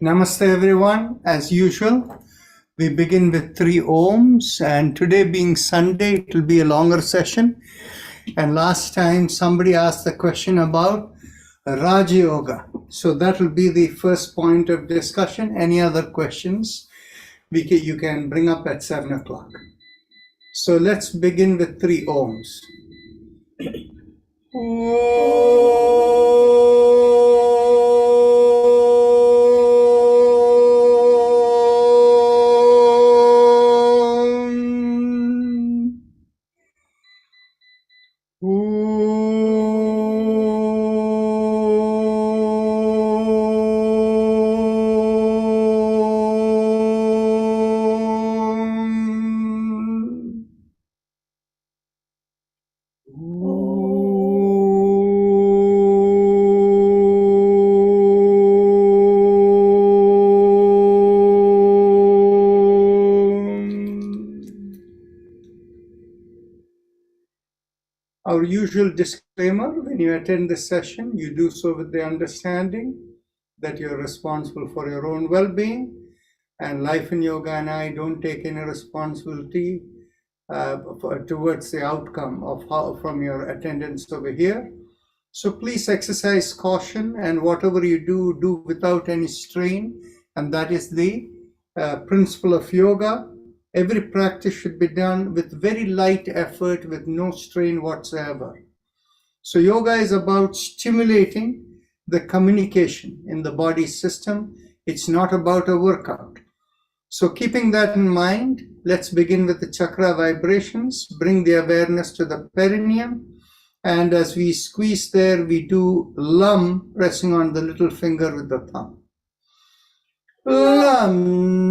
Namaste everyone. As usual, we begin with 3 Oms, and today being Sunday, it will be a longer session. And last time somebody asked the question about Raja Yoga. So that will be the first point of discussion. Any other questions you can bring up at 7 o'clock. So let's begin with 3 Oms. Our usual disclaimer: when you attend this session, you do so with the understanding that you're responsible for your own well-being, and Life in Yoga and I don't take any responsibility towards the outcome of from your attendance over here. So please exercise caution, and whatever you do, do without any strain, and that is the principle of yoga. Every practice should be done with very light effort, with no strain whatsoever. So yoga is about stimulating the communication in the body system. It's not about a workout. So keeping that in mind, let's begin with the chakra vibrations. Bring the awareness to the perineum. And as we squeeze there, we do Lam, pressing on the little finger with the thumb. Lam.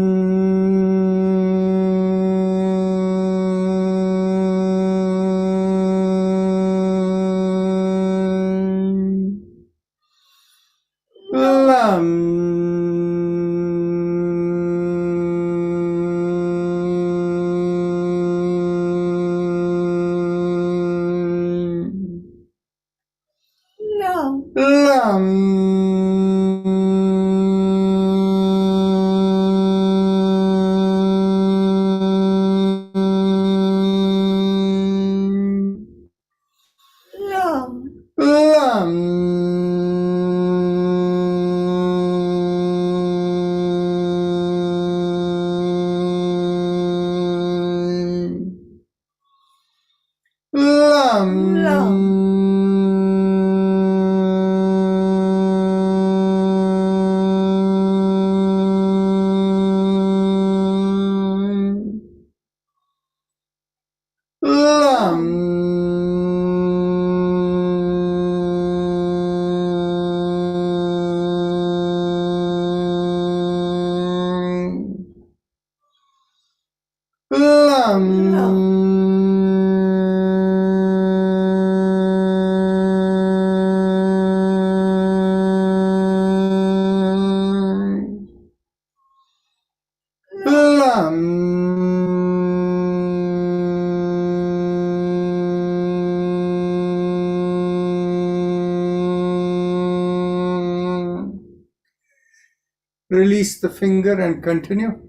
Release the finger and continue.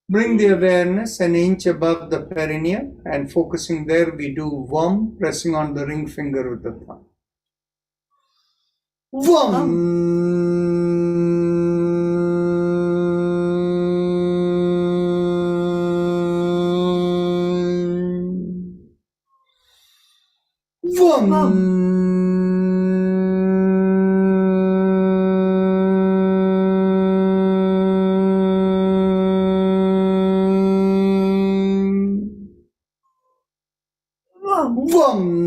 Bring the awareness an inch above the perineum, and focusing there, we do Vam, pressing on the ring finger with the thumb. Vam. Vam. Vam.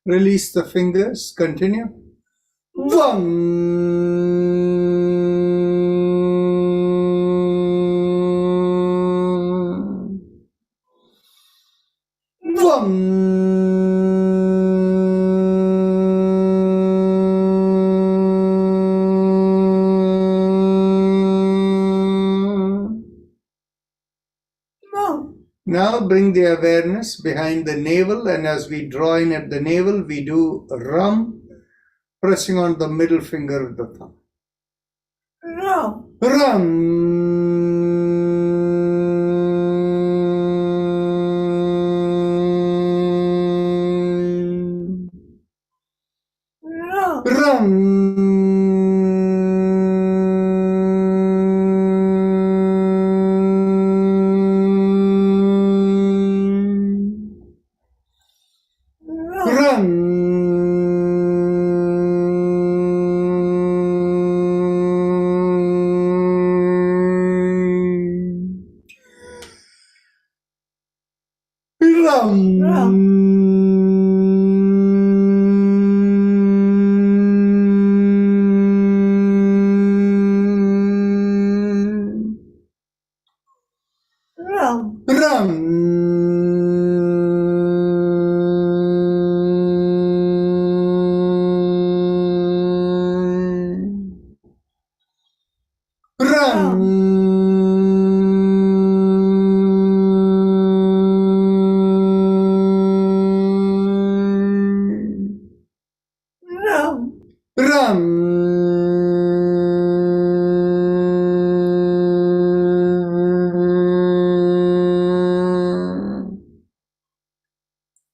Release the fingers. Continue. Now bring the awareness behind the navel, and as we draw in at the navel, we do Ram, pressing on the middle finger of the thumb. Ram.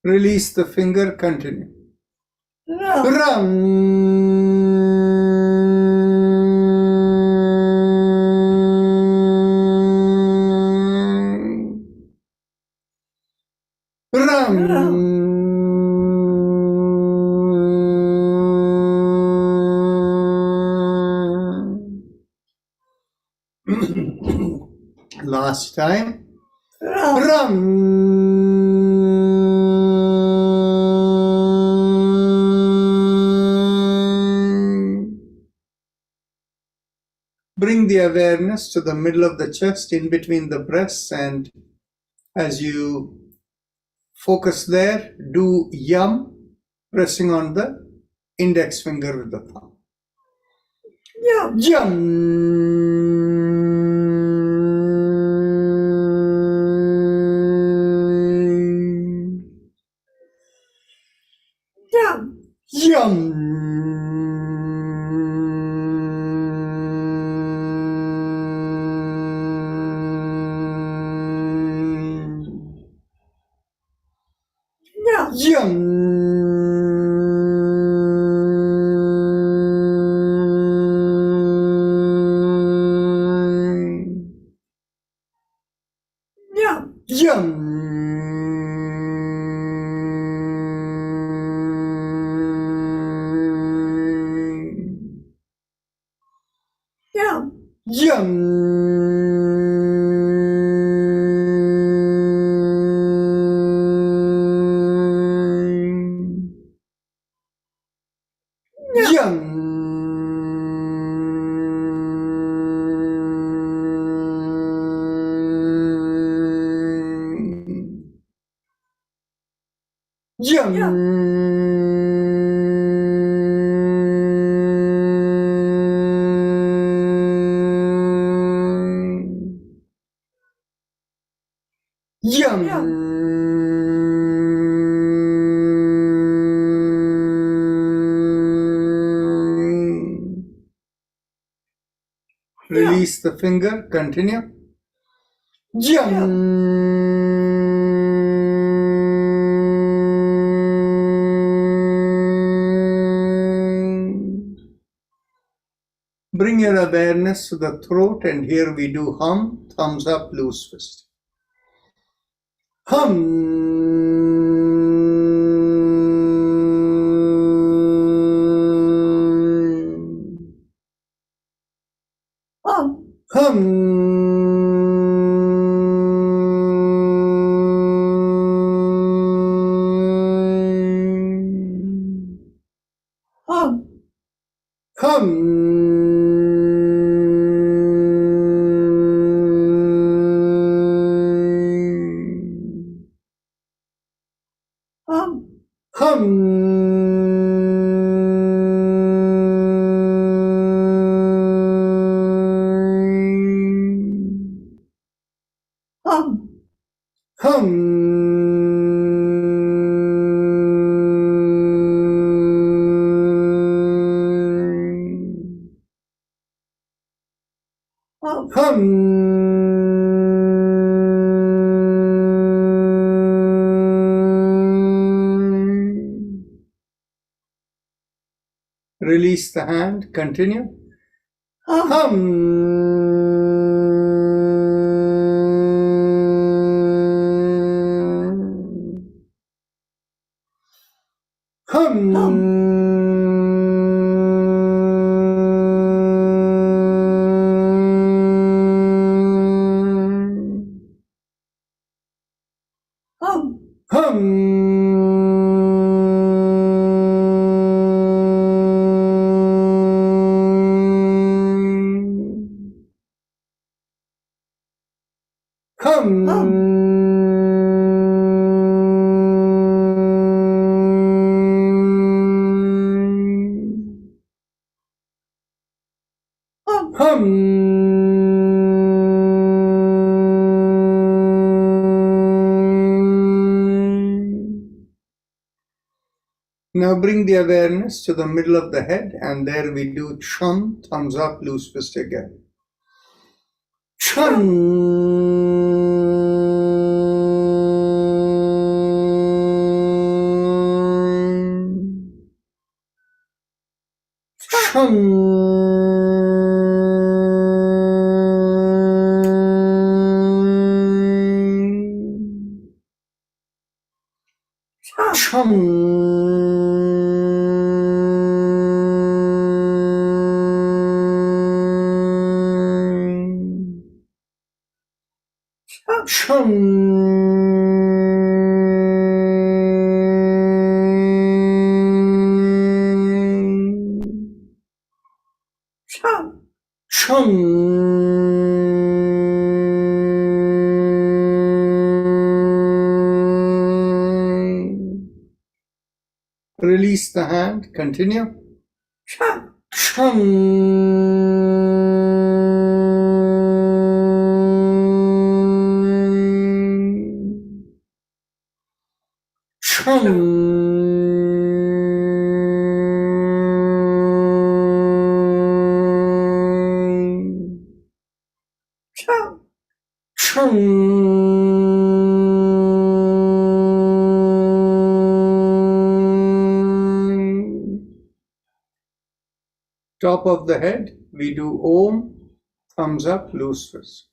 Release the finger, continue. Last time. Bring the awareness to the middle of the chest, in between the breasts, and as you focus there, do Yam, pressing on the index finger with the thumb. Yam. Yum. Release the finger. Continue. Bring your awareness to the throat, and here we do hum, thumbs up, loose fist. Release the hand. Continue. Now bring the awareness to the middle of the head, and there we do chum, thumbs up, loose fist again. Release the hand. Continue. Top of the head, we do Om, thumbs up, loose fist.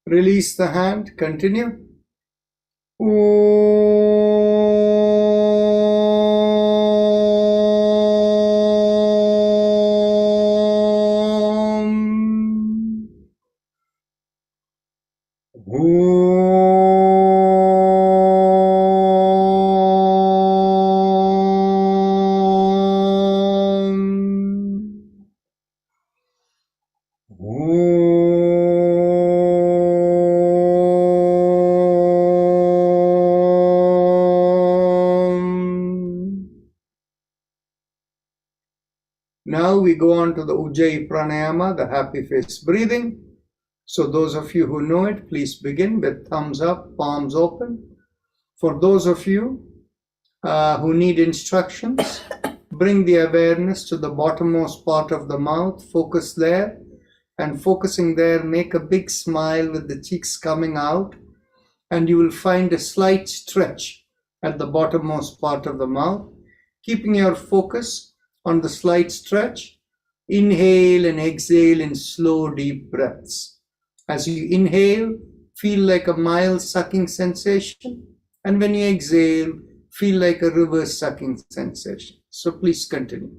Release the hand, continue. Now we go on to the Ujjayi Pranayama, the happy face breathing. So those of you who know it, please begin with thumbs up, palms open. For those of you who need instructions, bring the awareness to the bottommost part of the mouth, focus there, and focusing there, make a big smile with the cheeks coming out, and you will find a slight stretch at the bottommost part of the mouth. Keeping your focus on the slight stretch, inhale and exhale in slow, deep breaths. As you inhale, feel like a mild sucking sensation, and when you exhale, feel like a reverse sucking sensation. So please continue.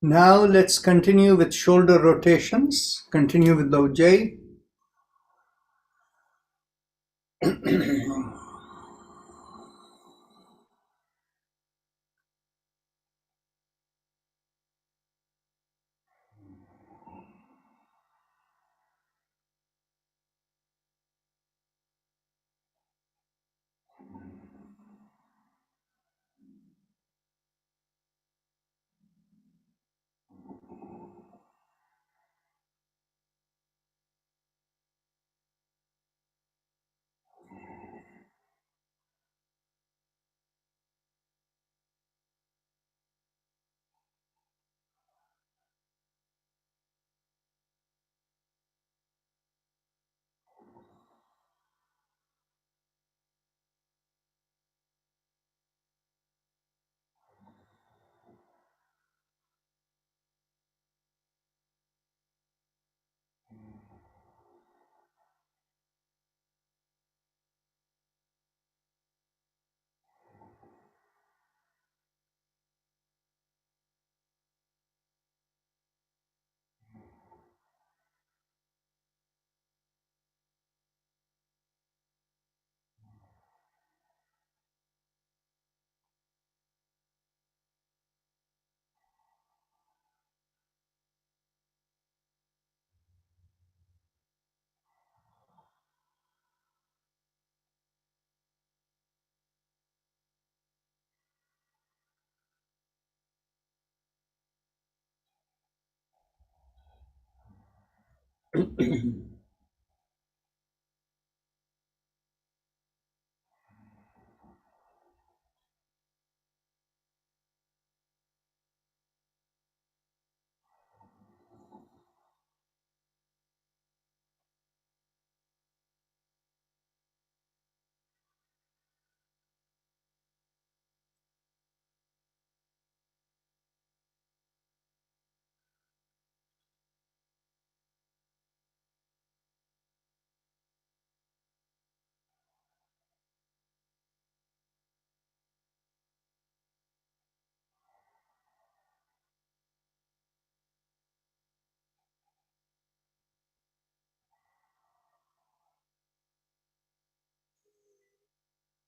Now let's continue with shoulder rotations. Continue with the Ujjayi.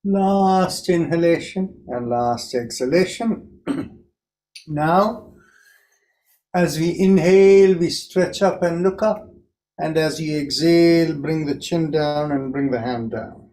Last inhalation and last exhalation. Now, as we inhale, we stretch up and look up. And as you exhale, bring the chin down and bring the hand down.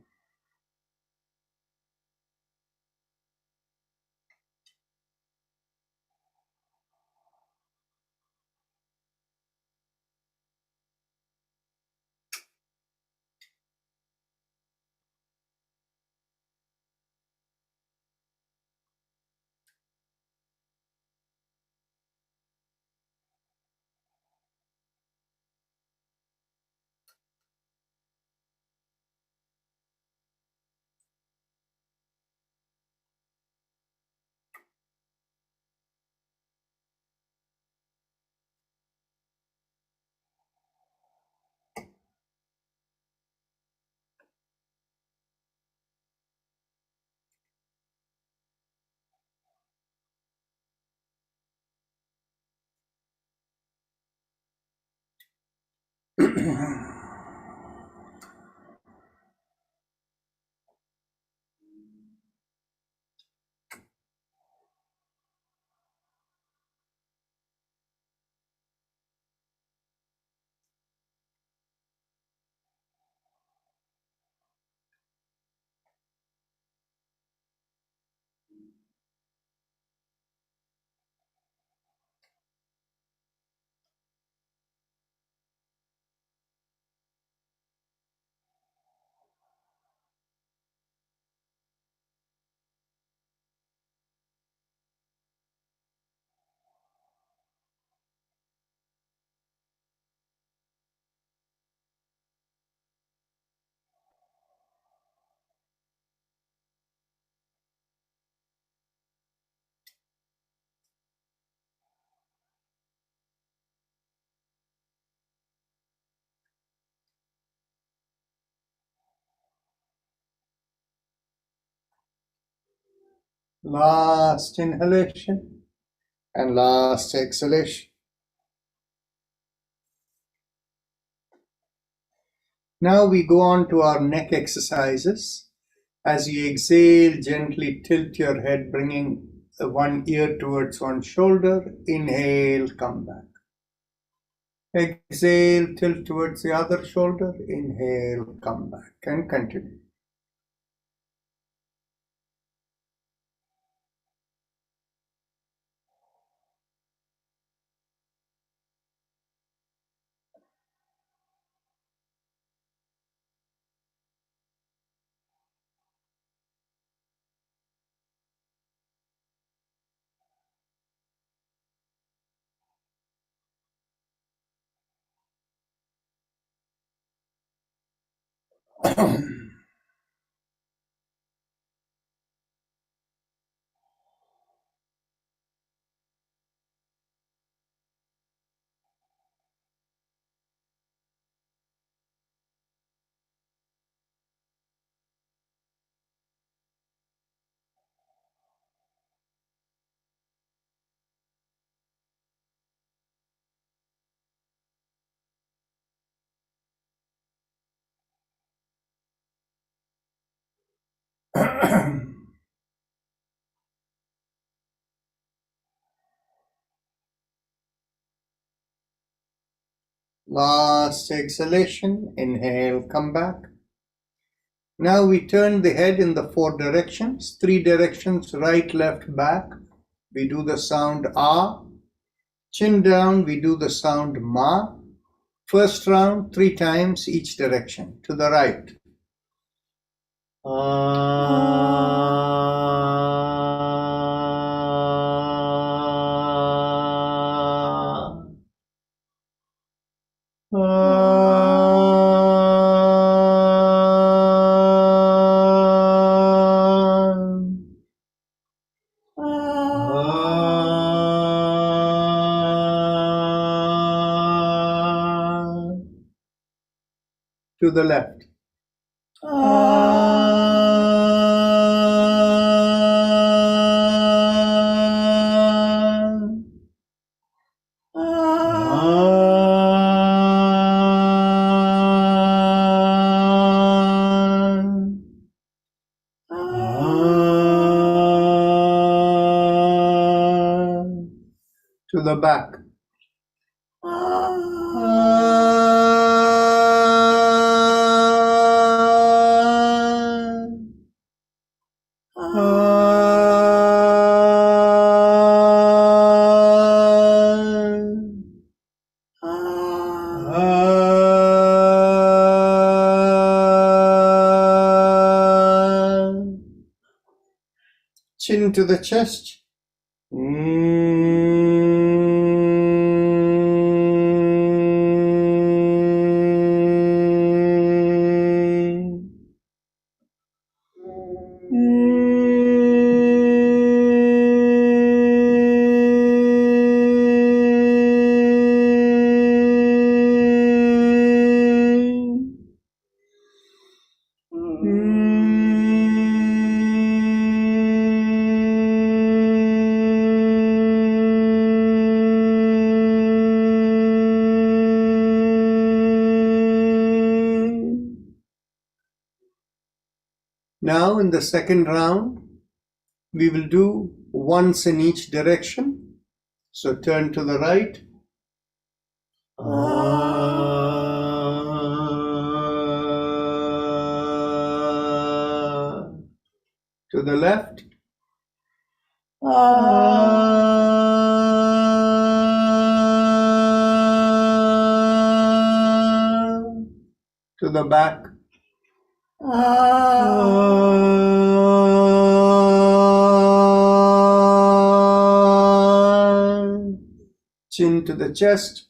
Last inhalation And last exhalation. Now we go on to our neck exercises. As you exhale, gently tilt your head, bringing one ear towards one shoulder. Inhale, come back. Exhale, tilt towards the other shoulder. Inhale, come back, and continue. Last exhalation, inhale, come back. Now we turn the head in the 4 directions, 3 directions, right, left, back. We do the sound ah. Chin down, we do the sound ma. First round, 3 times each direction. To the right. To the left. To the back. Chin to the chest. Now in the second round, we will do once in each direction. So turn to the right. To the left. To the back. Chin to the chest.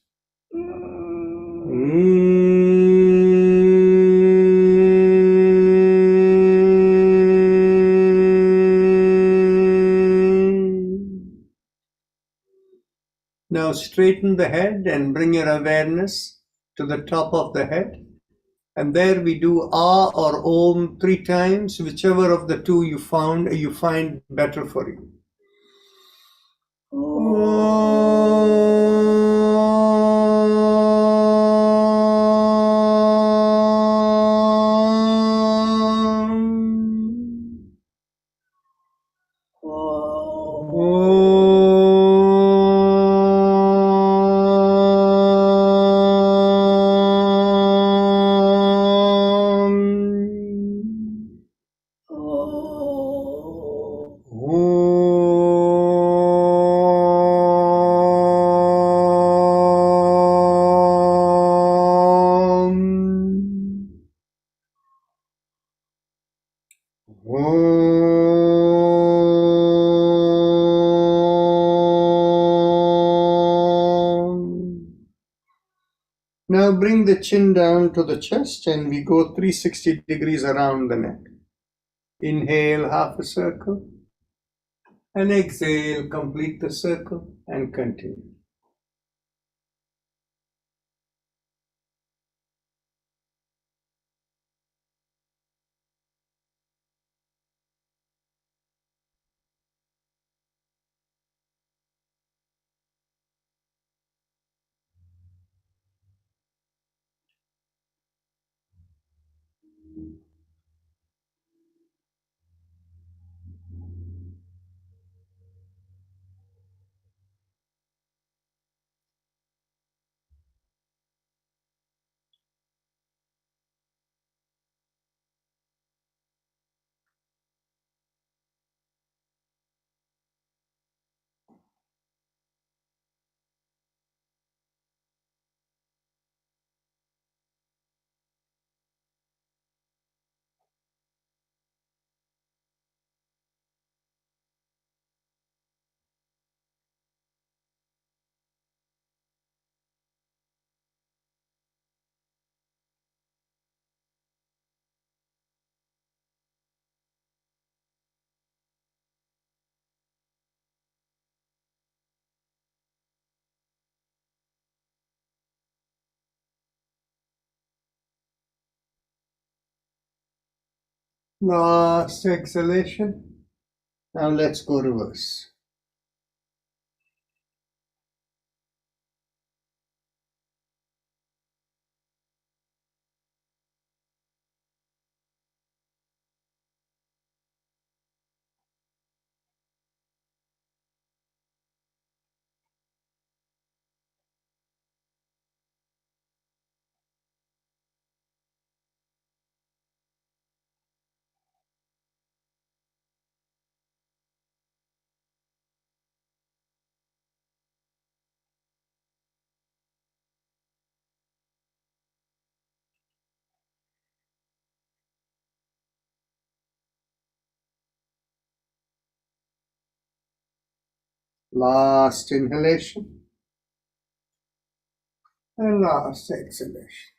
Now straighten the head and bring your awareness to the top of the head. And there we do ah or om 3 times, whichever of the two you find better for you. Now bring the chin down to the chest and we go 360 degrees around the neck. Inhale half a circle and exhale, complete the circle and continue. Last exhalation. Now let's go reverse. Last inhalation and last exhalation.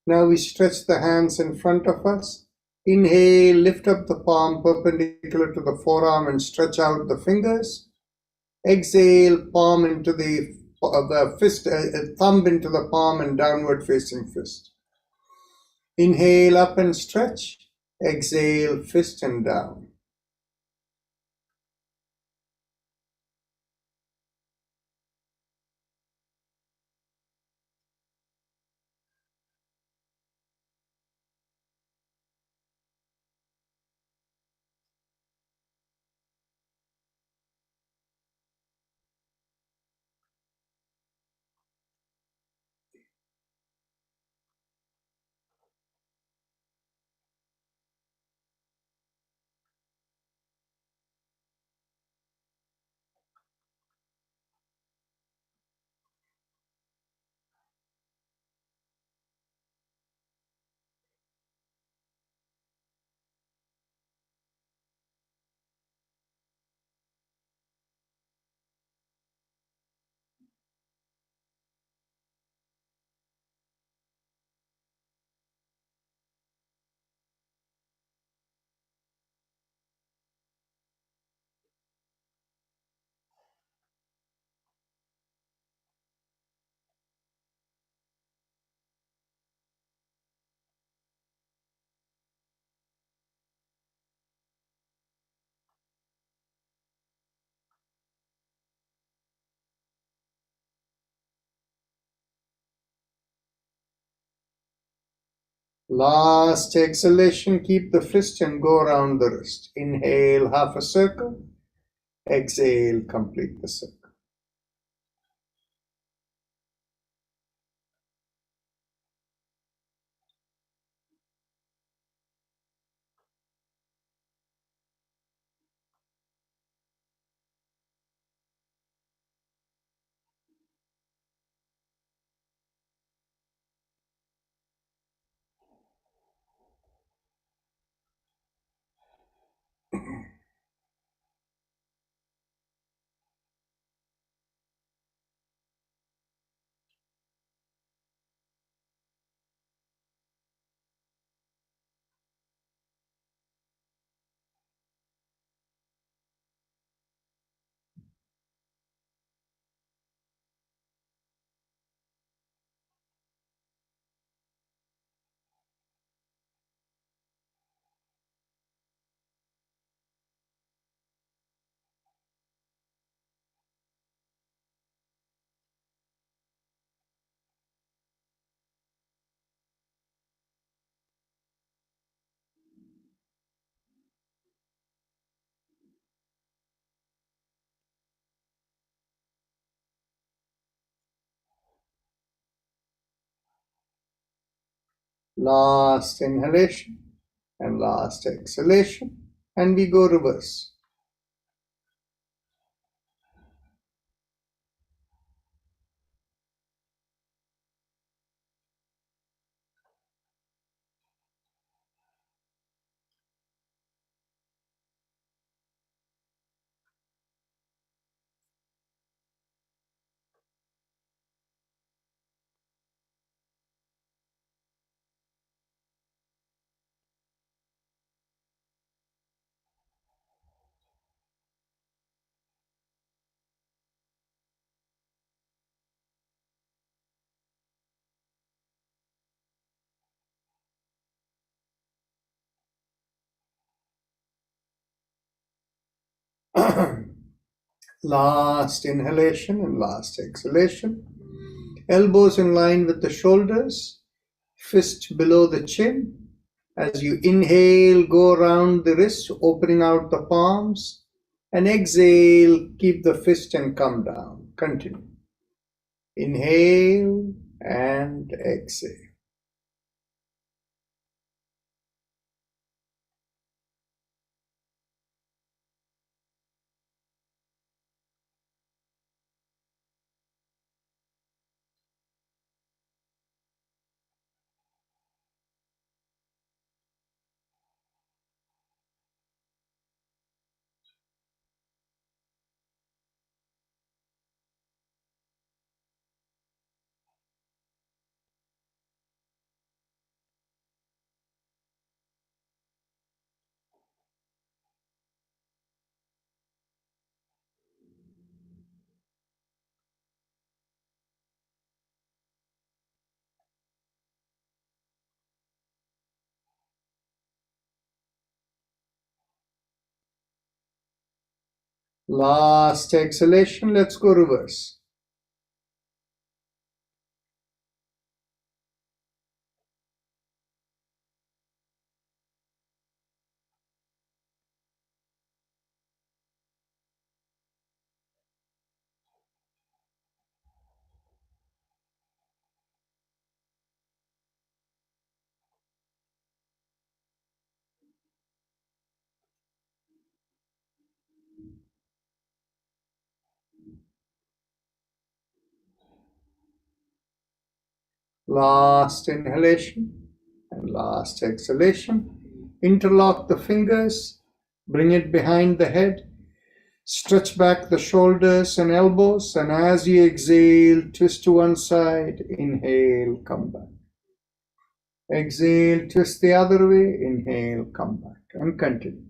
Now we stretch the hands in front of us. Inhale, lift up the palm perpendicular to the forearm and stretch out the fingers. Exhale, palm into the fist, thumb into the palm and downward facing fist. Inhale up and stretch. Exhale, fist and down. Last exhalation, keep the fist and go around the wrist. Inhale, half a circle. Exhale, complete the circle. Last inhalation and last exhalation, and we go reverse. Last inhalation and last exhalation. Elbows in line with the shoulders, fist below the chin. As you inhale, go around the wrist, opening out the palms, and exhale, keep the fist and come down. Continue. Inhale and exhale. Last exhalation, let's go reverse. Last inhalation and last exhalation. Interlock the fingers, bring it behind the head, stretch back the shoulders and elbows, and as you exhale, twist to one side, inhale, come back. Exhale, twist the other way, inhale, come back, and continue.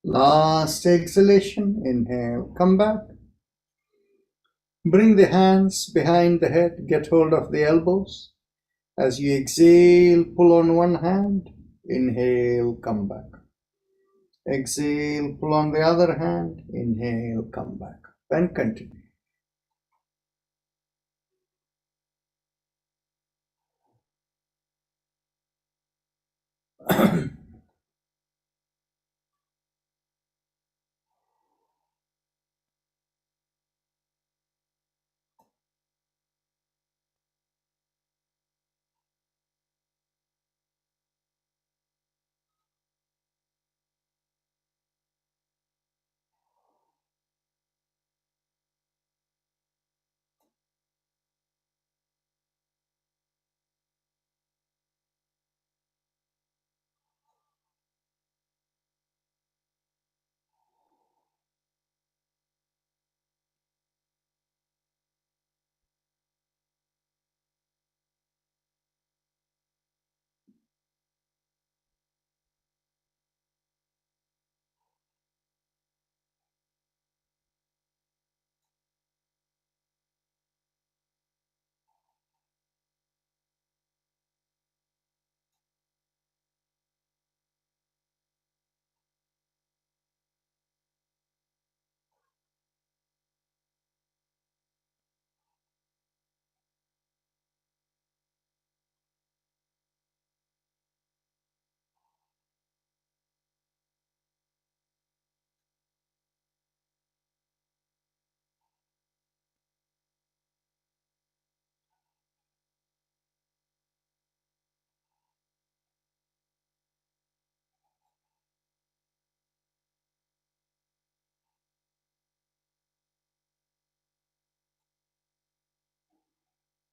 Last exhalation, inhale, come back. Bring the hands behind the head, get hold of the elbows. As you exhale, pull on one hand, inhale, come back. Exhale, pull on the other hand, inhale, come back. And continue.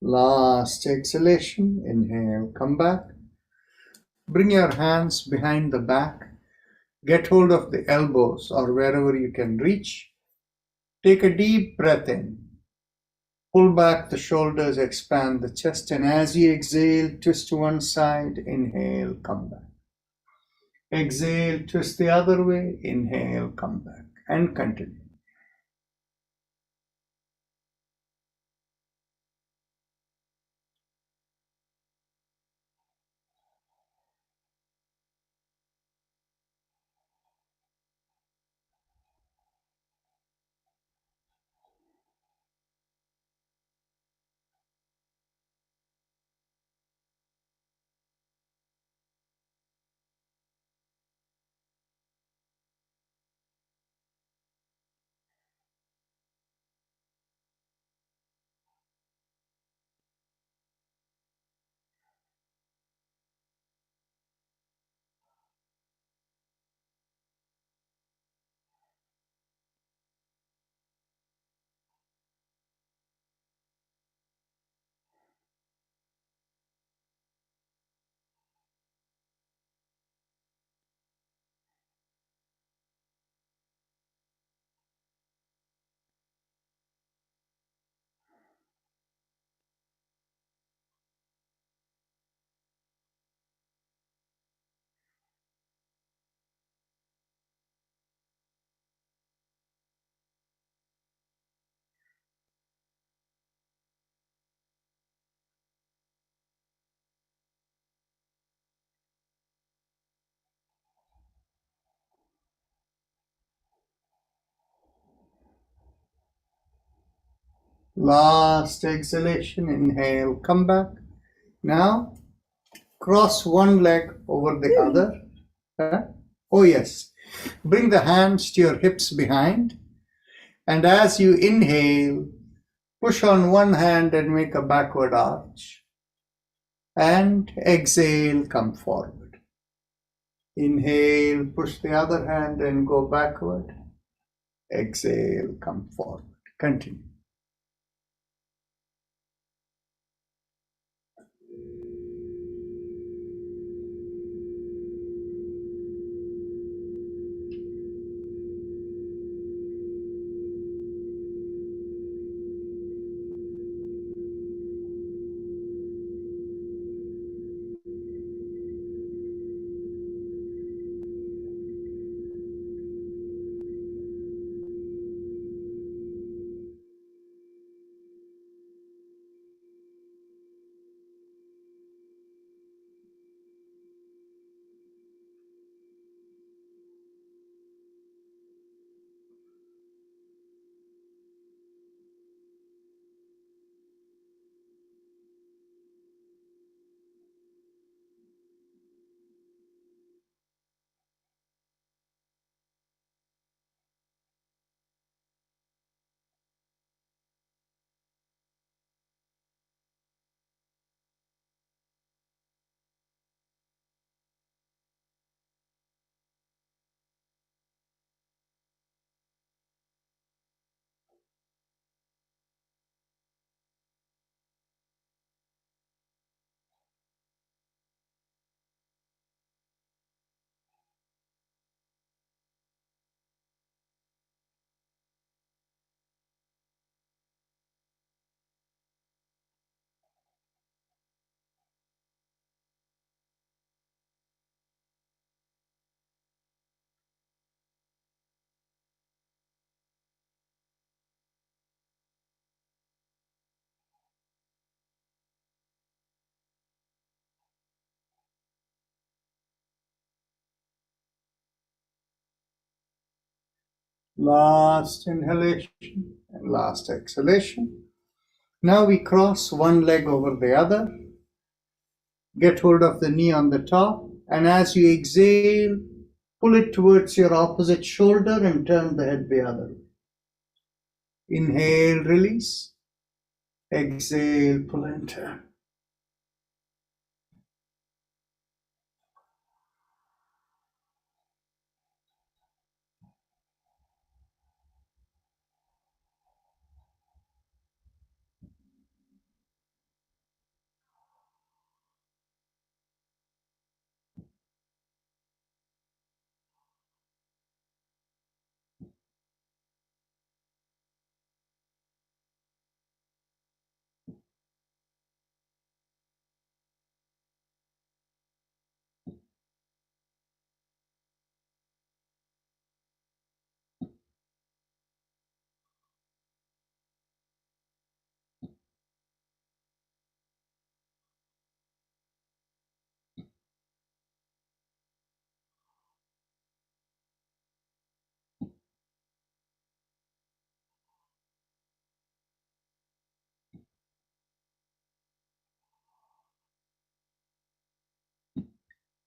Last exhalation, inhale, come back. Bring your hands behind the back. Get hold of the elbows or wherever you can reach. Take a deep breath in. Pull back the shoulders, expand the chest, and as you exhale, twist to one side, inhale, come back. Exhale, twist the other way, inhale, come back, and continue. Last exhalation, inhale, come back. Now, cross one leg over the other. Oh, yes. Bring the hands to your hips behind. And as you inhale, push on one hand and make a backward arch. And exhale, come forward. Inhale, push the other hand and go backward. Exhale, come forward. Continue. Last inhalation and last exhalation. Now we cross one leg over the other. Get hold of the knee on the top. And as you exhale, pull it towards your opposite shoulder and turn the head the other way. Inhale, release. Exhale, pull and turn.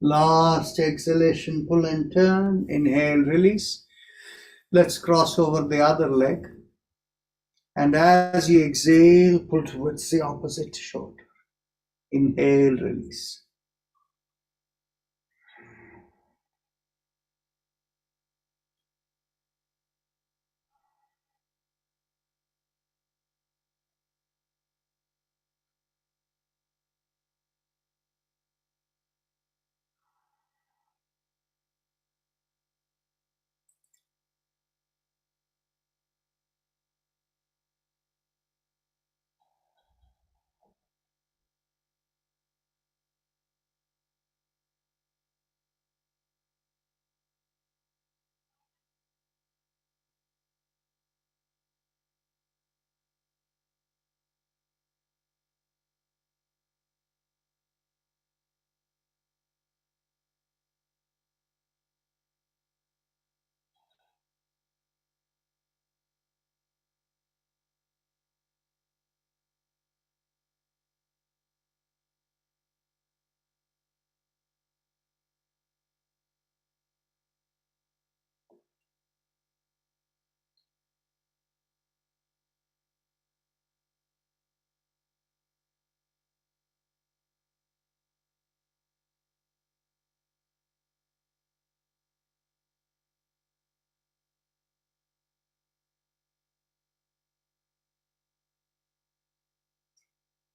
Last exhalation, pull and turn. Inhale, release. Let's cross over the other leg. And as you exhale, pull towards the opposite shoulder. Inhale, release.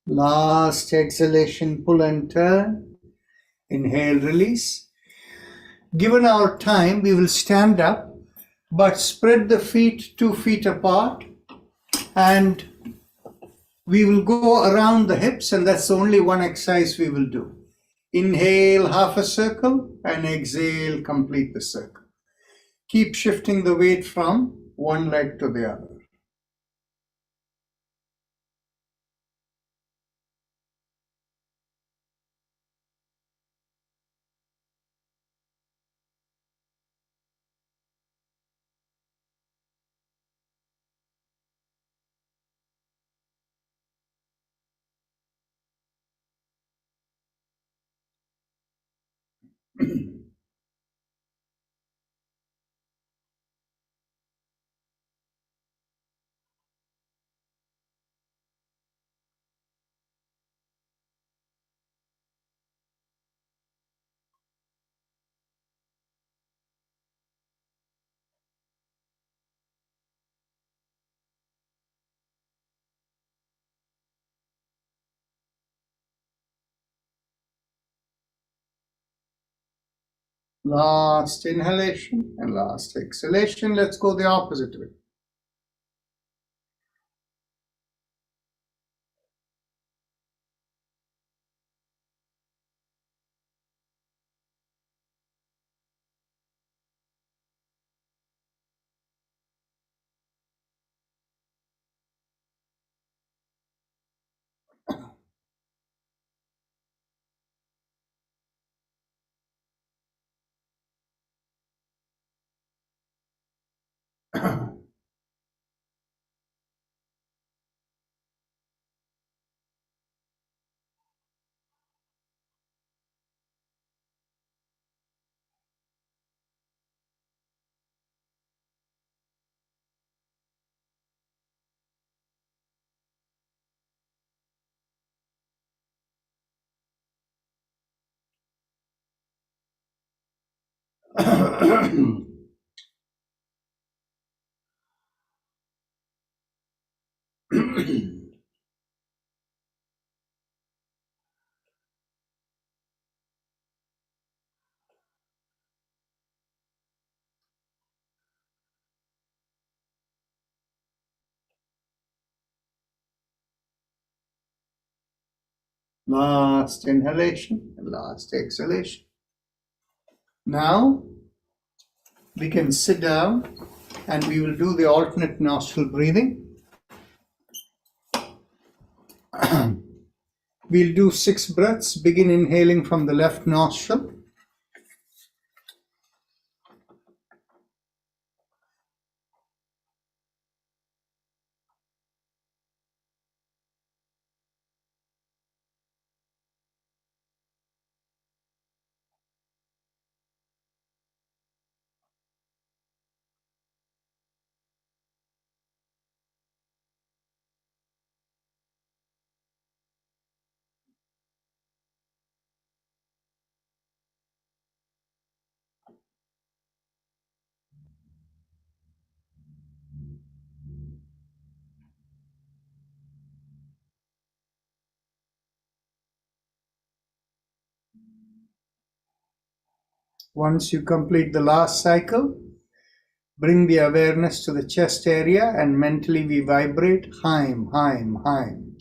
Last exhalation, pull and turn. Inhale, release. Given our time, we will stand up, but spread the feet 2 feet apart, and we will go around the hips, and that's only one exercise we will do. Inhale, half a circle, and exhale, complete the circle. Keep shifting the weight from one leg to the other. Last inhalation and last exhalation. Let's go the opposite way. Last inhalation and last exhalation. Now we can sit down and we will do the alternate nostril breathing. We'll do 6 breaths. Begin inhaling from the left nostril. Once you complete the last cycle, bring the awareness to the chest area and mentally we vibrate Haim, Haim, Haim.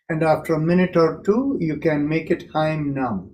And after a minute or two, you can make it Haim Nam.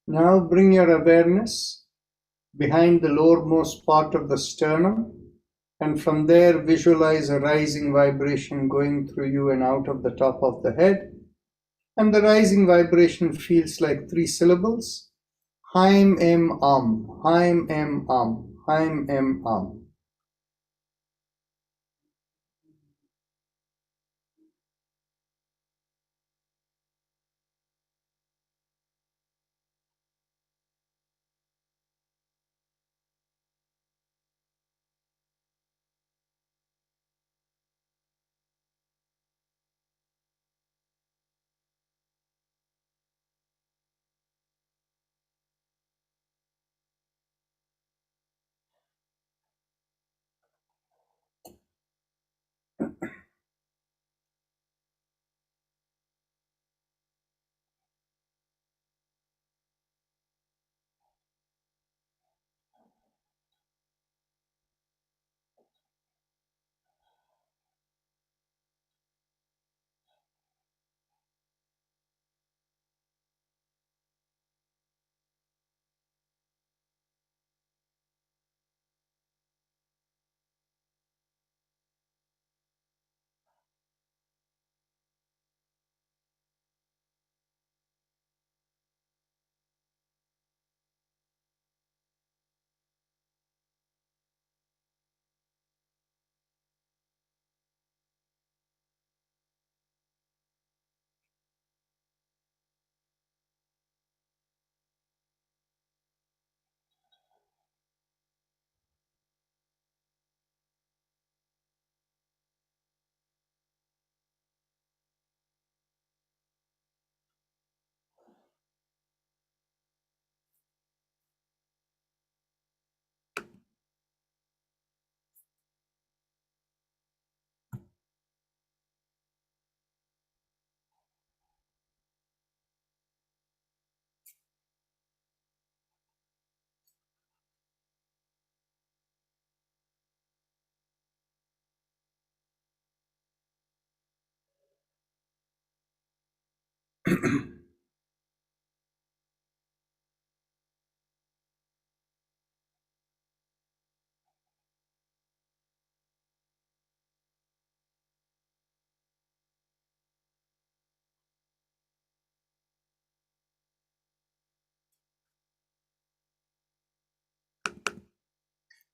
Now bring your awareness behind the lowermost part of the sternum, and from there visualize a rising vibration going through you and out of the top of the head. And the rising vibration feels like 3 syllables: Haim Em Am, Haim Em Am, Haim Em Am.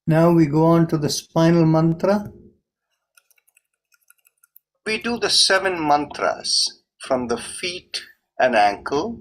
Now we go on to the spinal mantra. We do the 7 mantras from the feet and ankle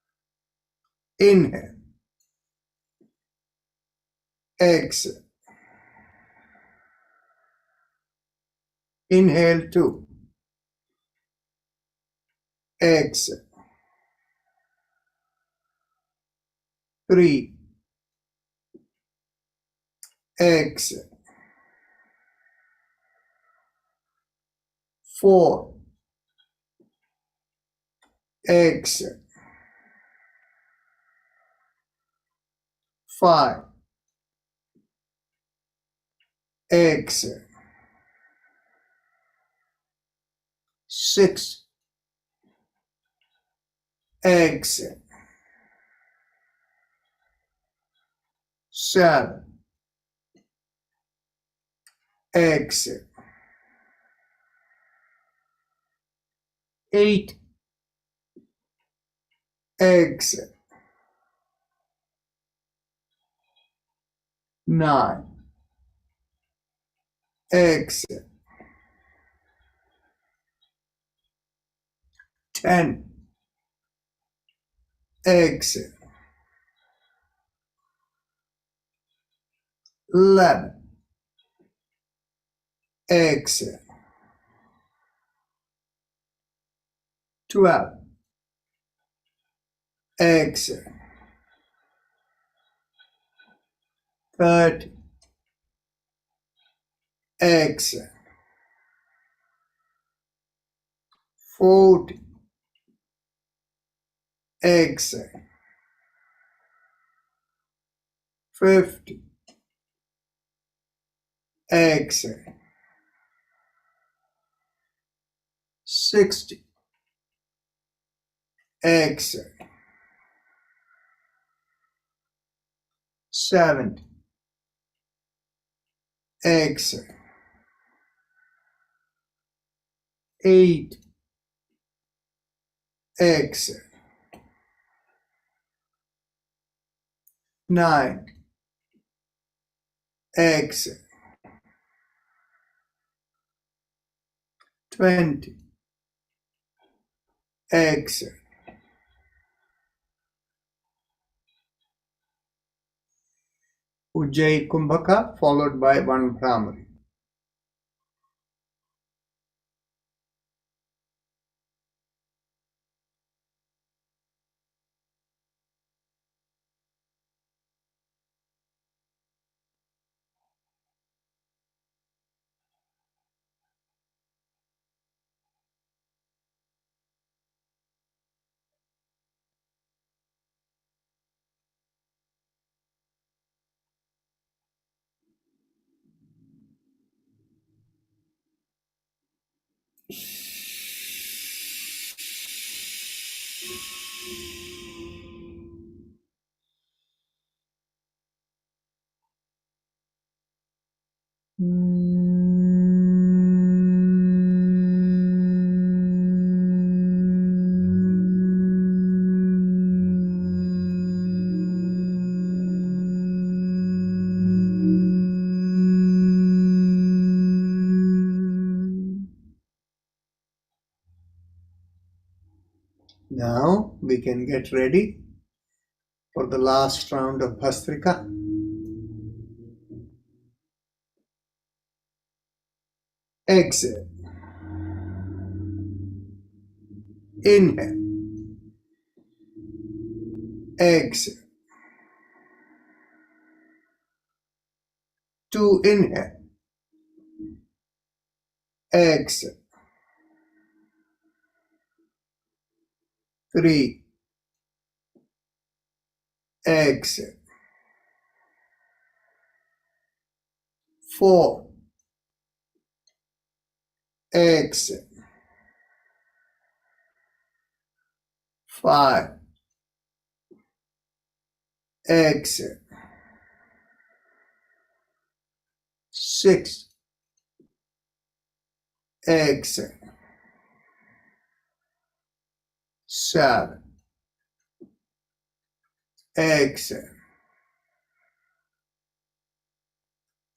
Inhale. Exhale. Inhale 2. Exhale. 3. Exhale. 4. Exhale. 5. Exhale. 6. Exhale. 7. Exhale. 8. Exhale. 9. Exhale. 10. Exhale. 11. Exhale. 12. Exhale. 30. Exhale. 40. Exhale. 50. Exhale. 60. Exhale. 70. Exhale. 8. Exhale. 9. Exhale. 20. Exhale. Ujjayi Kumbhaka followed by one Brahmari. Now we can get ready for the last round of Bhastrika. Exhale. Inhale. Exhale. 2. Inhale. Exhale. 3. Exhale. 4. Exhale. 5. Exhale. 6. Exhale. 7. Exhale.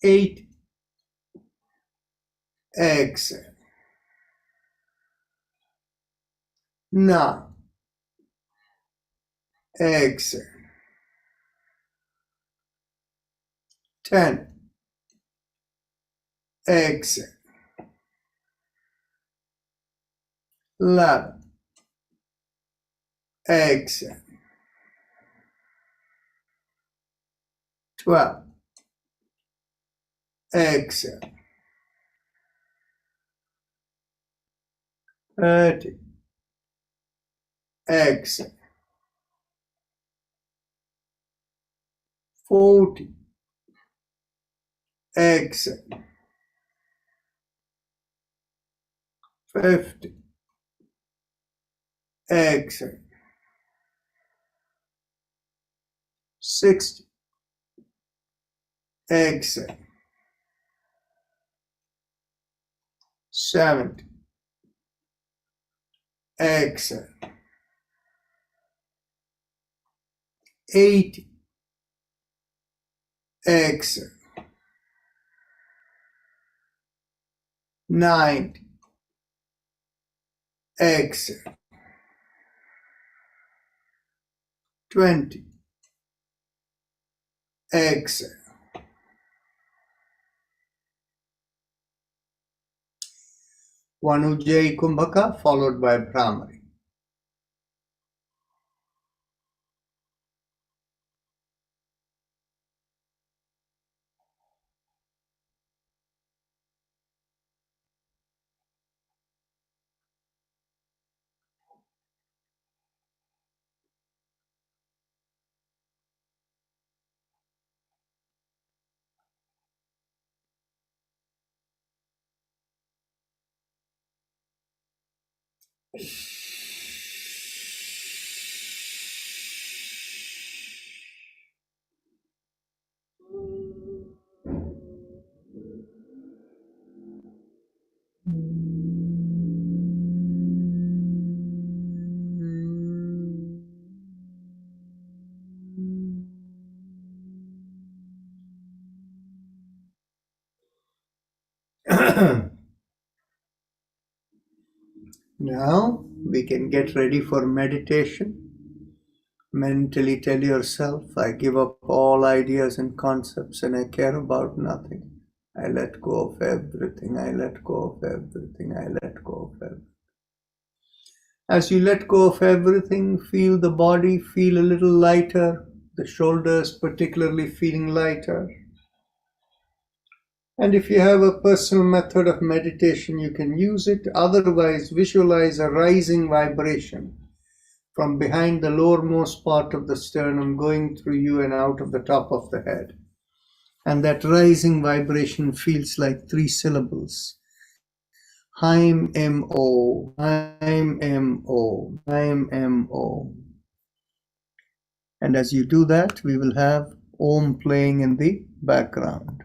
8. Exhale. 9. Exhale. 10. Exhale. 11. Exhale. 12. Exhale. 30. Exhale. 40. Exhale. 50. Exhale. 60. Exhale. 70. Exhale. 80. Exhale. 90. Exhale. 20. Exhale. One Ujjayi Kumbhaka followed by Brahmari. Now we can get ready for meditation. Mentally tell yourself, I give up all ideas and concepts and I care about nothing. I let go of everything. I let go of everything. I let go of everything. As you let go of everything, feel the body feel a little lighter, the shoulders particularly feeling lighter. And if you have a personal method of meditation, you can use it. Otherwise, visualize a rising vibration from behind the lowermost part of the sternum going through you and out of the top of the head. And that rising vibration feels like 3 syllables. Haim M-O, Haim M-O, Haim M-O. And as you do that, we will have Om playing in the background.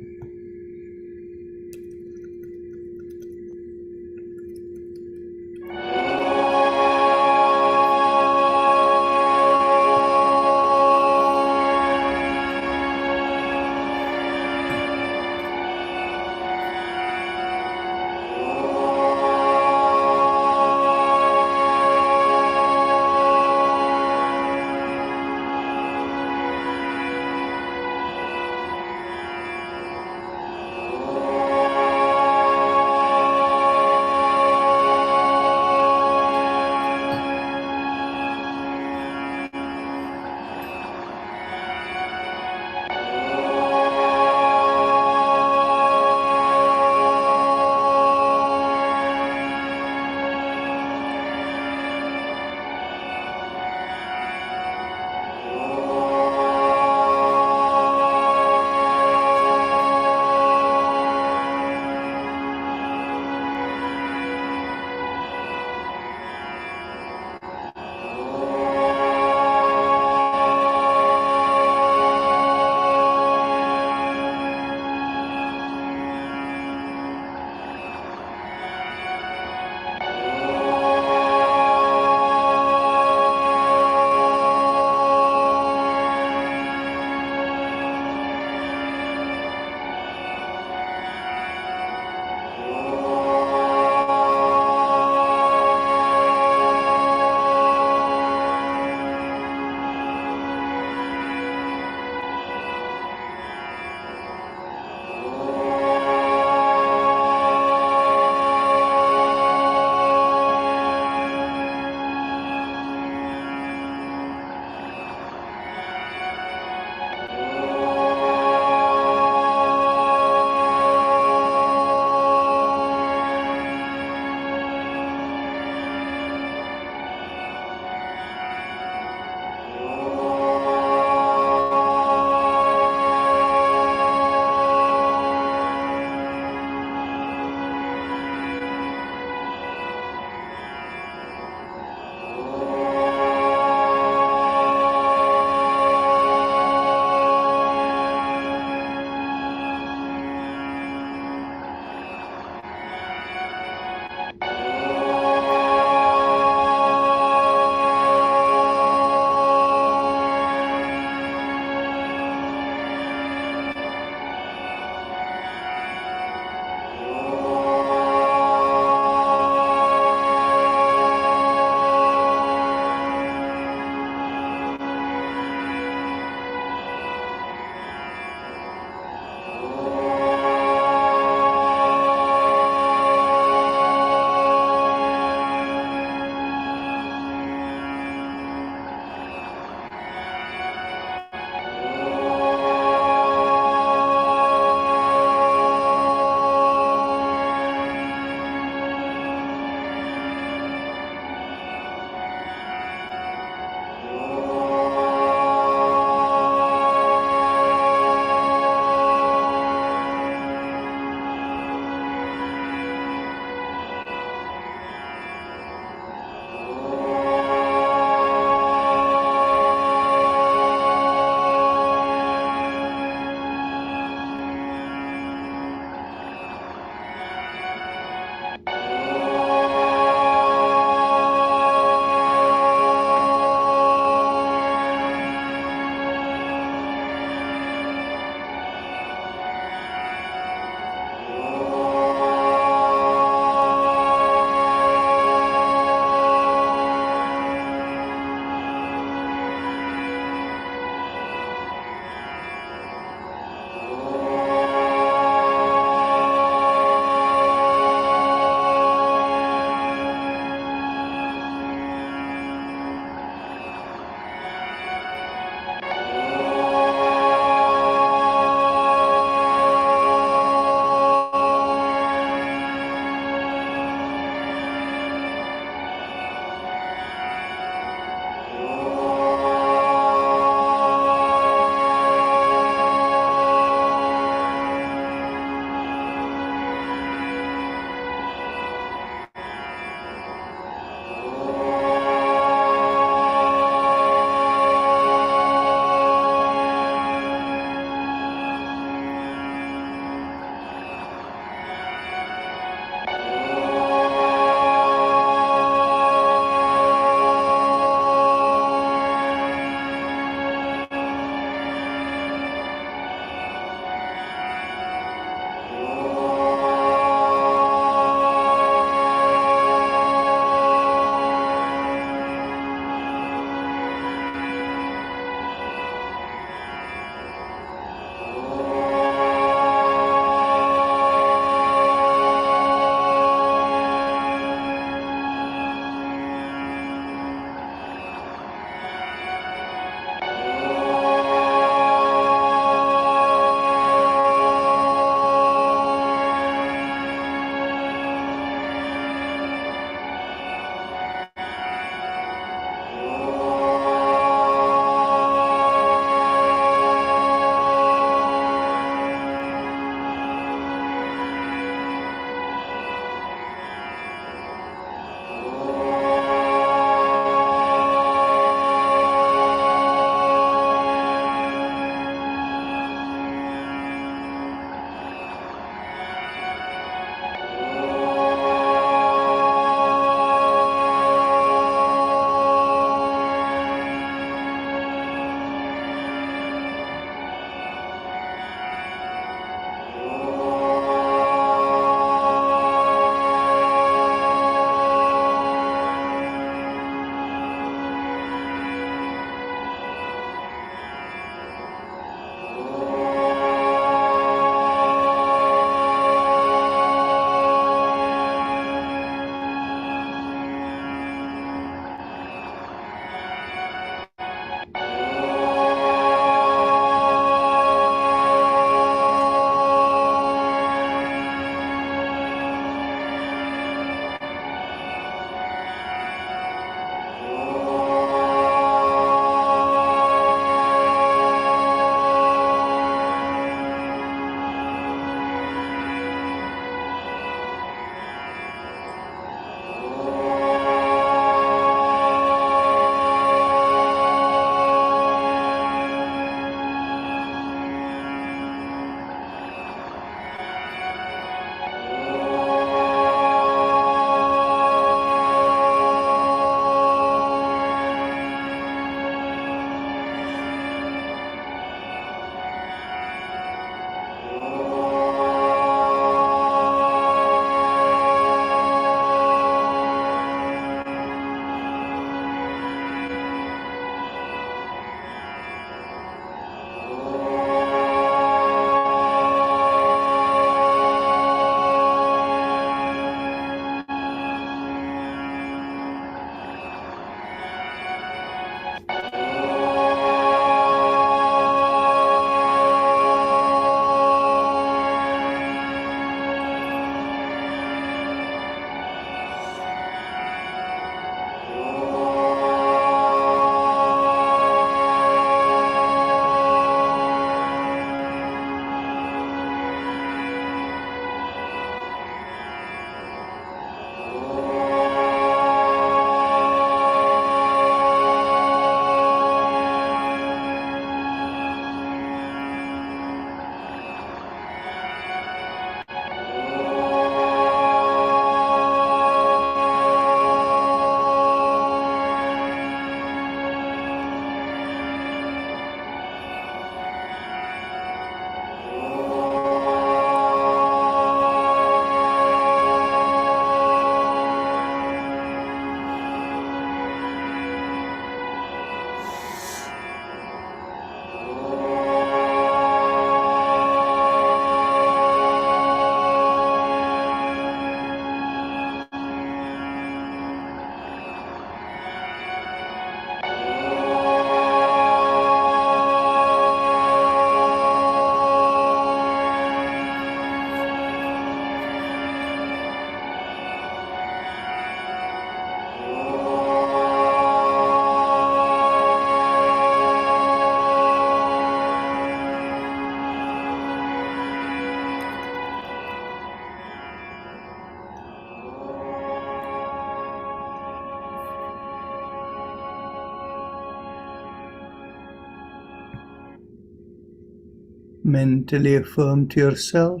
Mentally affirm to yourself,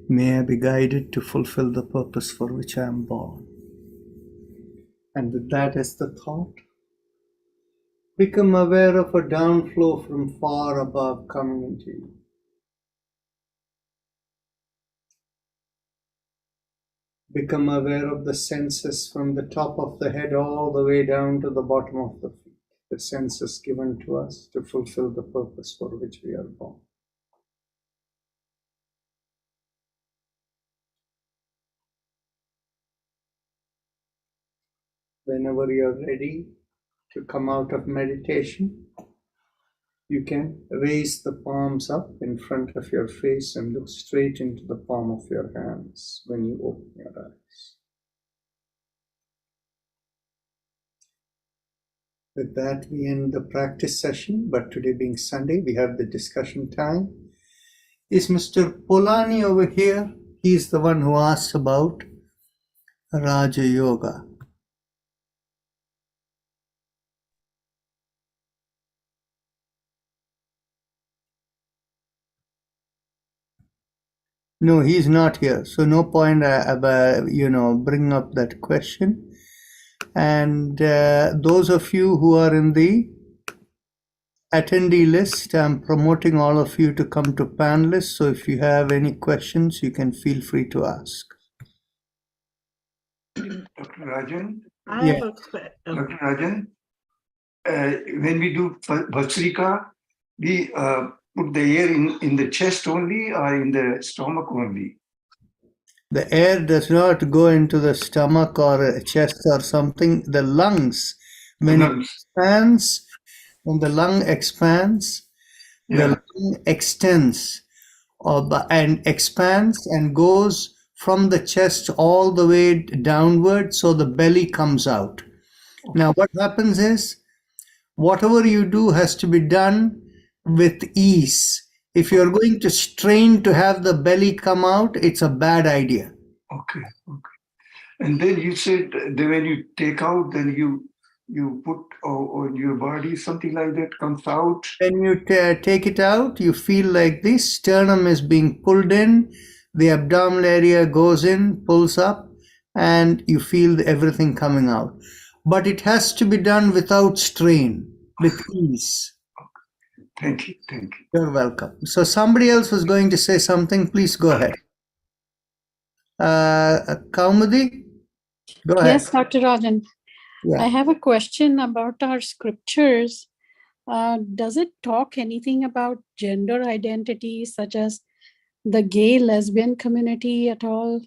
may I be guided to fulfill the purpose for which I am born. And with that as the thought, become aware of a downflow from far above coming into you. Become aware of the senses from the top of the head all the way down to the bottom of the feet, the senses given to us to fulfill the purpose for which we are born. Whenever you are ready to come out of meditation, you can raise the palms up in front of your face and look straight into the palm of your hands when you open your eyes. With that, we end the practice session, but today being Sunday, we have the discussion time. Is Mr. Polani over here? He's the one who asked about Raja Yoga. No, he's not here. So no point, bringing up that question. And those of you who are in the attendee list, I'm promoting all of you to come to panelists. So if you have any questions, you can feel free to ask. Dr. Rajan? I have a question. Dr. Rajan, when we do Bhastrika, we put the air in the chest only or in the stomach only? The air does not go into the stomach or chest or something. The lungs, when it expands, when the lung expands, the lung extends and expands and goes from the chest all the way downward, so the belly comes out. Now, what happens is, whatever you do has to be done with ease. If you're going to strain to have the belly come out, it's a bad idea. Okay. And then you said that when you take out, then you put on your body, something like that comes out. When you take it out, you feel like this sternum is being pulled in, the abdominal area goes in, pulls up, and you feel everything coming out. But it has to be done without strain, with ease. Thank you. You're welcome. So somebody else was going to say something. Please go ahead. Kaumudi, go ahead. Yes, Dr. Rajan. Yeah. I have a question about our scriptures. Does it talk anything about gender identity, such as the gay lesbian community at all?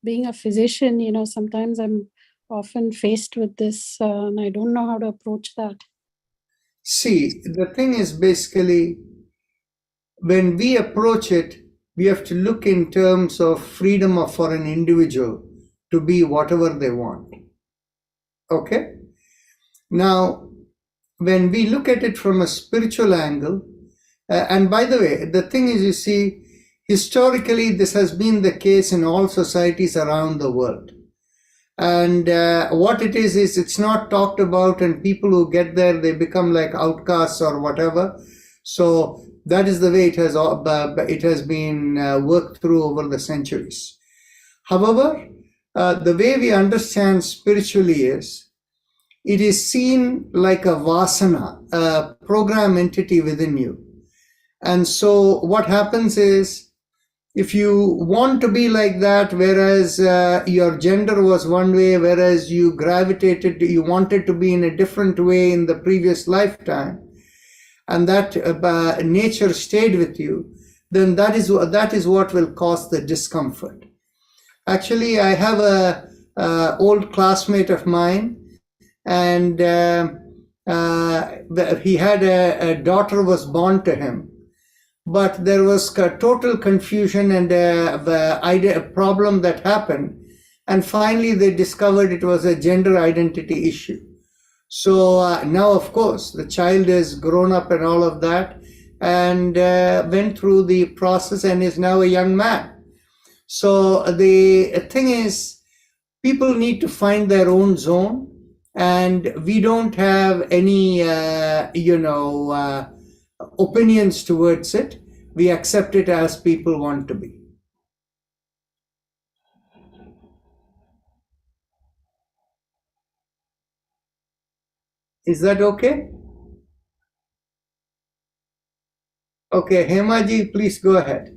Being a physician, sometimes I'm often faced with this and I don't know how to approach that. See, the thing is basically, when we approach it, we have to look in terms of freedom for an individual to be whatever they want. Okay? Now, when we look at it from a spiritual angle, and by the way, the thing is, you see, historically, this has been the case in all societies around the world. And what it is it's not talked about, and people who get there, they become like outcasts or whatever. So that is the way it has been worked through over the centuries. However, the way we understand spiritually is, it is seen like a vasana, a program entity within you. And so what happens is, if you want to be like that, whereas your gender was one way, whereas you wanted to be in a different way in the previous lifetime, and that nature stayed with you, then that is what will cause the discomfort. Actually, I have a old classmate of mine, and he had a daughter was born to him. But there was total confusion and a problem that happened. And finally, they discovered it was a gender identity issue. So now, of course, the child is grown up and all of that, and went through the process and is now a young man. So the thing is, people need to find their own zone, and we don't have any, opinions towards it. We accept it as people want to be. Is that okay? Okay, Hemaji, please go ahead.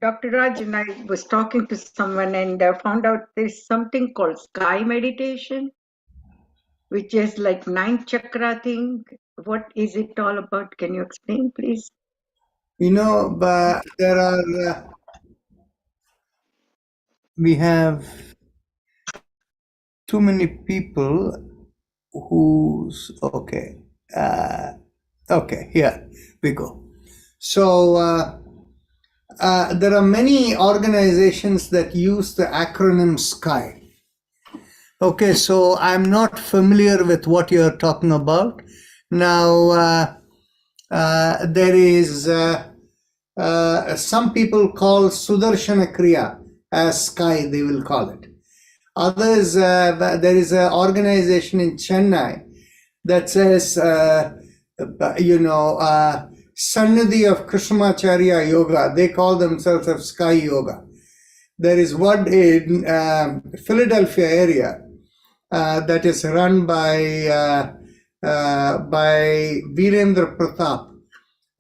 Dr. Raj and I was talking to someone and found out there's something called sky meditation, which is like 9 chakra thing. What is it all about? Can you explain, please? You know, but there are, we have too many people who's, okay, okay, here we go. So, there are many organizations that use the acronym SKY. Okay, so I'm not familiar with what you're talking about. Now, there is some people call Sudarshana Kriya as SKY, they will call it. Others, there is an organization in Chennai that says, Sannidhi of Krishnamacharya Yoga. They call themselves of Sky Yoga. There is one in Philadelphia area that is run by Virendra Pratap,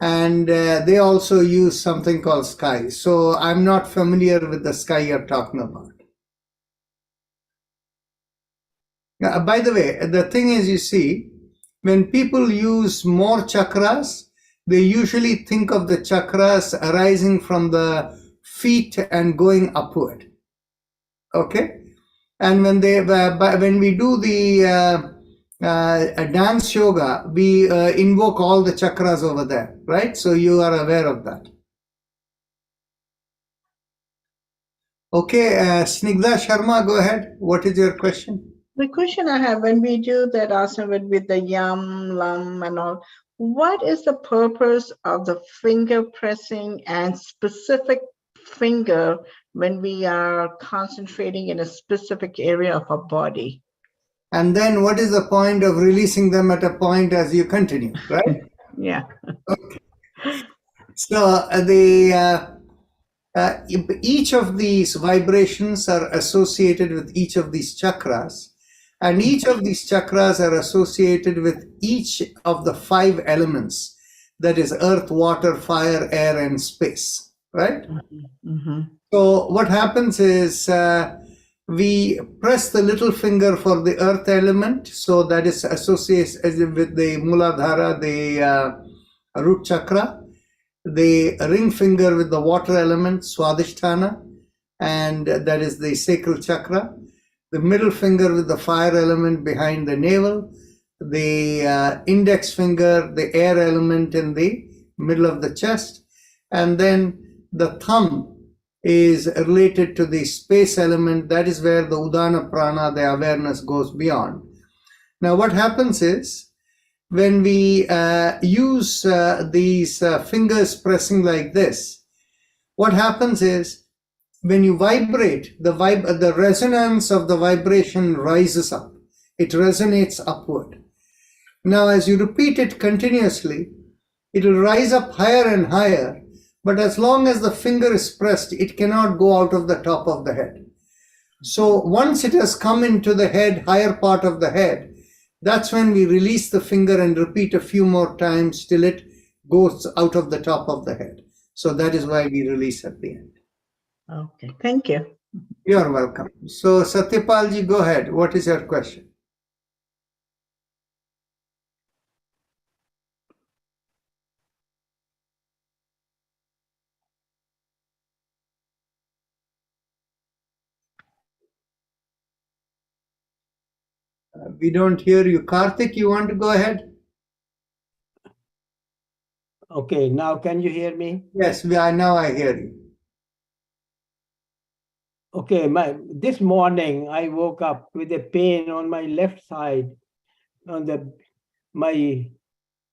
and they also use something called Sky. So I'm not familiar with the Sky you're talking about. By the way, the thing is, you see, when people use more chakras, they usually think of the chakras arising from the feet and going upward. Okay? And when we do the dance yoga, we invoke all the chakras over there, right? So you are aware of that. Okay, Snigdha Sharma, go ahead. What is your question? The question I have, when we do that asana with the yam, lam, and all, what is the purpose of the finger pressing and specific finger when we are concentrating in a specific area of our body? And then what is the point of releasing them at a point as you continue, right? Yeah. Okay. So each of these vibrations are associated with each of these chakras, and each of these chakras are associated with each of the 5 elements, that is earth, water, fire, air, and space, right? Mm-hmm. So what happens is we press the little finger for the earth element, so that is associated with the Muladhara, the root chakra, the ring finger with the water element, Swadhisthana, and that is the sacral chakra, the middle finger with the fire element behind the navel, the index finger, the air element in the middle of the chest, and then the thumb is related to the space element. That is where the Udana Prana, the awareness, goes beyond. Now what happens is, when we use these fingers pressing like this, what happens is, when you vibrate, the resonance of the vibration rises up. It resonates upward. Now, as you repeat it continuously, it will rise up higher and higher, but as long as the finger is pressed, it cannot go out of the top of the head. So once it has come into the head, higher part of the head, that's when we release the finger and repeat a few more times till it goes out of the top of the head. So that is why we release at the end. Okay, thank you. You're welcome. So Satyapalji, go ahead. What is your question? We don't hear you. Karthik, you want to go ahead? Okay, now can you hear me? Yes, now I hear you. Okay, this morning I woke up with a pain on my left side, on my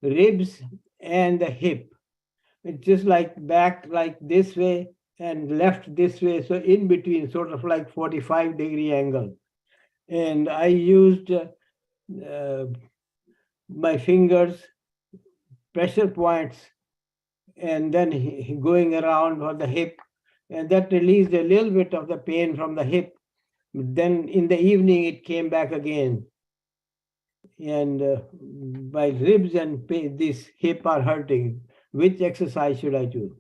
ribs and the hip. It's just like back like this way and left this way, so in between, sort of like 45-degree angle. And I used my fingers, pressure points, and then going around on the hip, and that released a little bit of the pain from the hip. Then in the evening, it came back again. And my ribs and this hip are hurting. Which exercise should I do?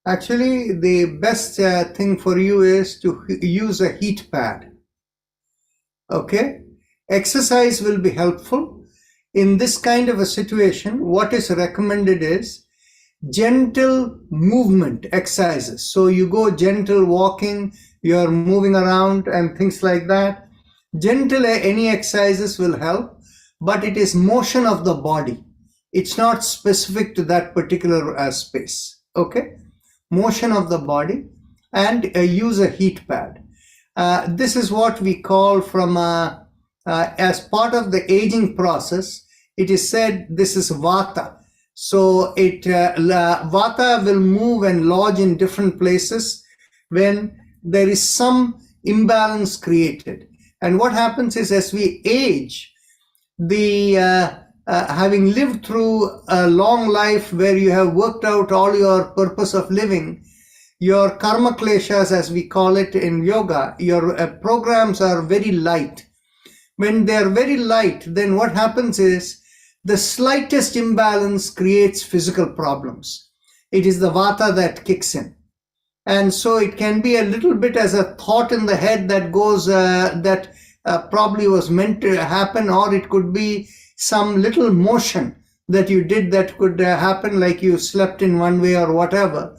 Actually, the best thing for you is to use a heat pad. Okay? Exercise will be helpful. In this kind of a situation, what is recommended is gentle movement exercises. So you go gentle walking, you're moving around and things like that. Gentle any exercises will help, but it is motion of the body. It's not specific to that particular space. Okay? Motion of the body, and use a heat pad. This is what we call from as part of the aging process. It is said this is vata. So vata will move and lodge in different places when there is some imbalance created. And what happens is, as we age, having lived through a long life where you have worked out all your purpose of living, your karma kleshas, as we call it in yoga, your programs are very light. When they are very light, then what happens is the slightest imbalance creates physical problems. It is the vata that kicks in. And so it can be a little bit as a thought in the head that goes, that probably was meant to happen, or it could be some little motion that you did that could happen, like you slept in one way or whatever.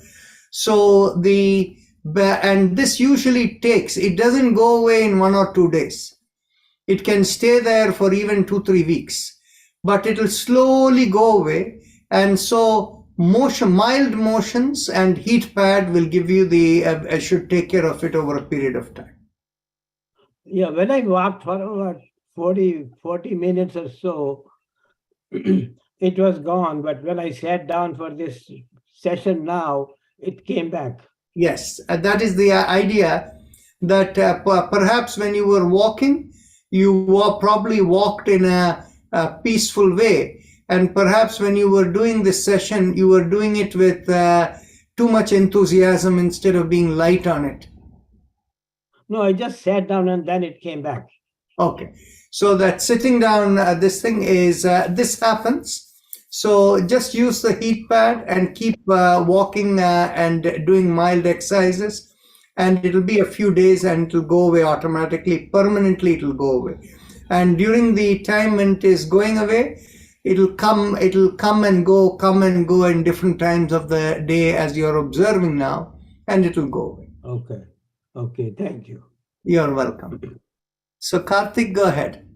So and this usually takes, it doesn't go away in 1 or 2 days. It can stay there for even 2-3 weeks, but it will slowly go away. And so mild motions and heat pad will give you should take care of it over a period of time. Yeah, when I walked for about 40 minutes or so, it was gone. But when I sat down for this session now, it came back. Yes, that is the idea, that perhaps when you were walking, you probably walked in a peaceful way. And perhaps when you were doing this session, you were doing it with too much enthusiasm instead of being light on it. No, I just sat down and then it came back. Okay. So that sitting down, this thing is, this happens. So just use the heat pad and keep walking and doing mild exercises. And it'll be a few days and it'll go away automatically. Permanently, it'll go away. And during the time when it is going away, it'll come and go in different times of the day as you're observing now, and it'll go away. Okay, thank you. You're welcome. So Karthik, go ahead.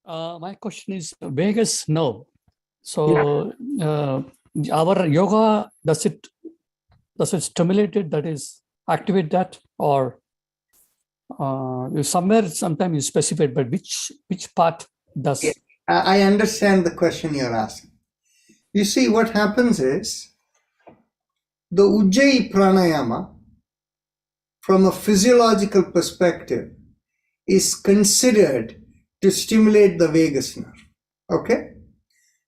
My question is vagus nerve. So our yoga, does it stimulate it, that is activate that, or sometimes you specify, but which part does? Yeah, I understand the question you're asking. You see, what happens is the Ujjayi pranayama, from a physiological perspective, is considered to stimulate the vagus nerve. Okay?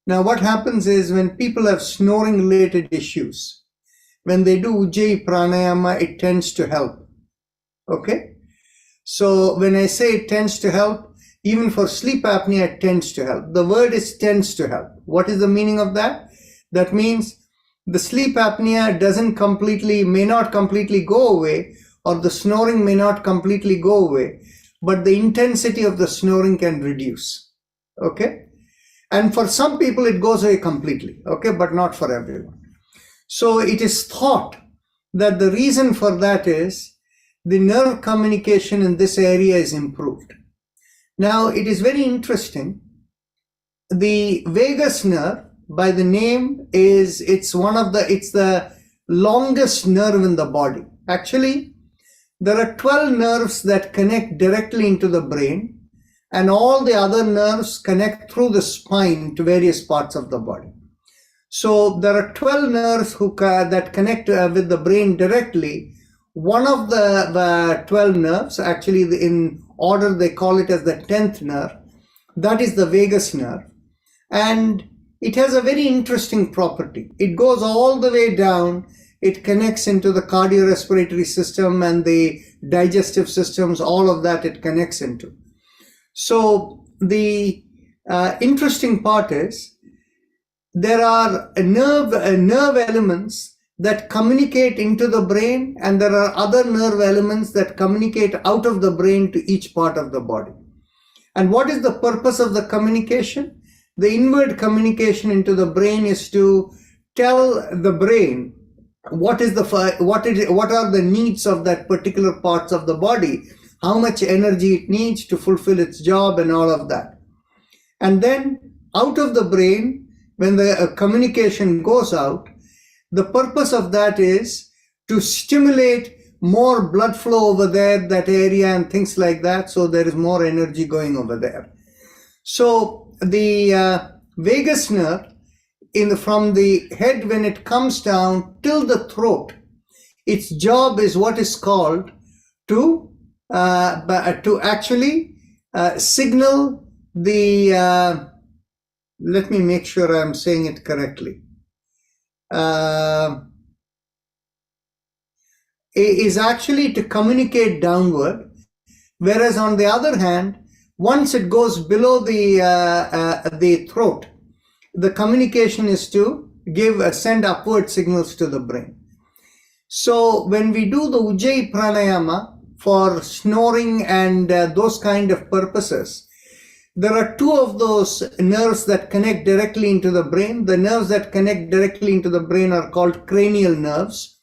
Now, what happens is when people have snoring related issues, when they do Ujjayi pranayama, it tends to help. Okay? So when I say it tends to help, even for sleep apnea, it tends to help. The word is tends to help. What is the meaning of that? That means the sleep apnea may not completely go away, or the snoring may not completely go away, but the intensity of the snoring can reduce. Okay? And for some people, it goes away completely. Okay? But not for everyone. So it is thought that the reason for that is the nerve communication in this area is improved. Now, it is very interesting. The vagus nerve, by the name, it's the longest nerve in the body. Actually, there are 12 nerves that connect directly into the brain, and all the other nerves connect through the spine to various parts of the body. So there are 12 nerves that connect with the brain directly. One of the 12 nerves, actually in order, they call it as the 10th nerve. That is the vagus nerve. And it has a very interesting property. It goes all the way down. It connects into the cardiorespiratory system and the digestive systems, all of that it connects into. So the interesting part is there are nerve elements that communicate into the brain, and there are other nerve elements that communicate out of the brain to each part of the body. And what is the purpose of the communication? The inward communication into the brain is to tell the brain what are the needs of that particular parts of the body, how much energy it needs to fulfill its job and all of that. And then out of the brain, when the communication goes out, the purpose of that is to stimulate more blood flow over there, that area, and things like that, so there is more energy going over there. So the vagus nerve, from the head, when it comes down till the throat, its job is what is called to actually signal the, let me make sure I'm saying it correctly, is actually to communicate downward, whereas on the other hand, once it goes below the throat, the communication is to send upward signals to the brain. So when we do the Ujjayi Pranayama for snoring and those kind of purposes, there are two of those nerves that connect directly into the brain. The nerves that connect directly into the brain are called cranial nerves.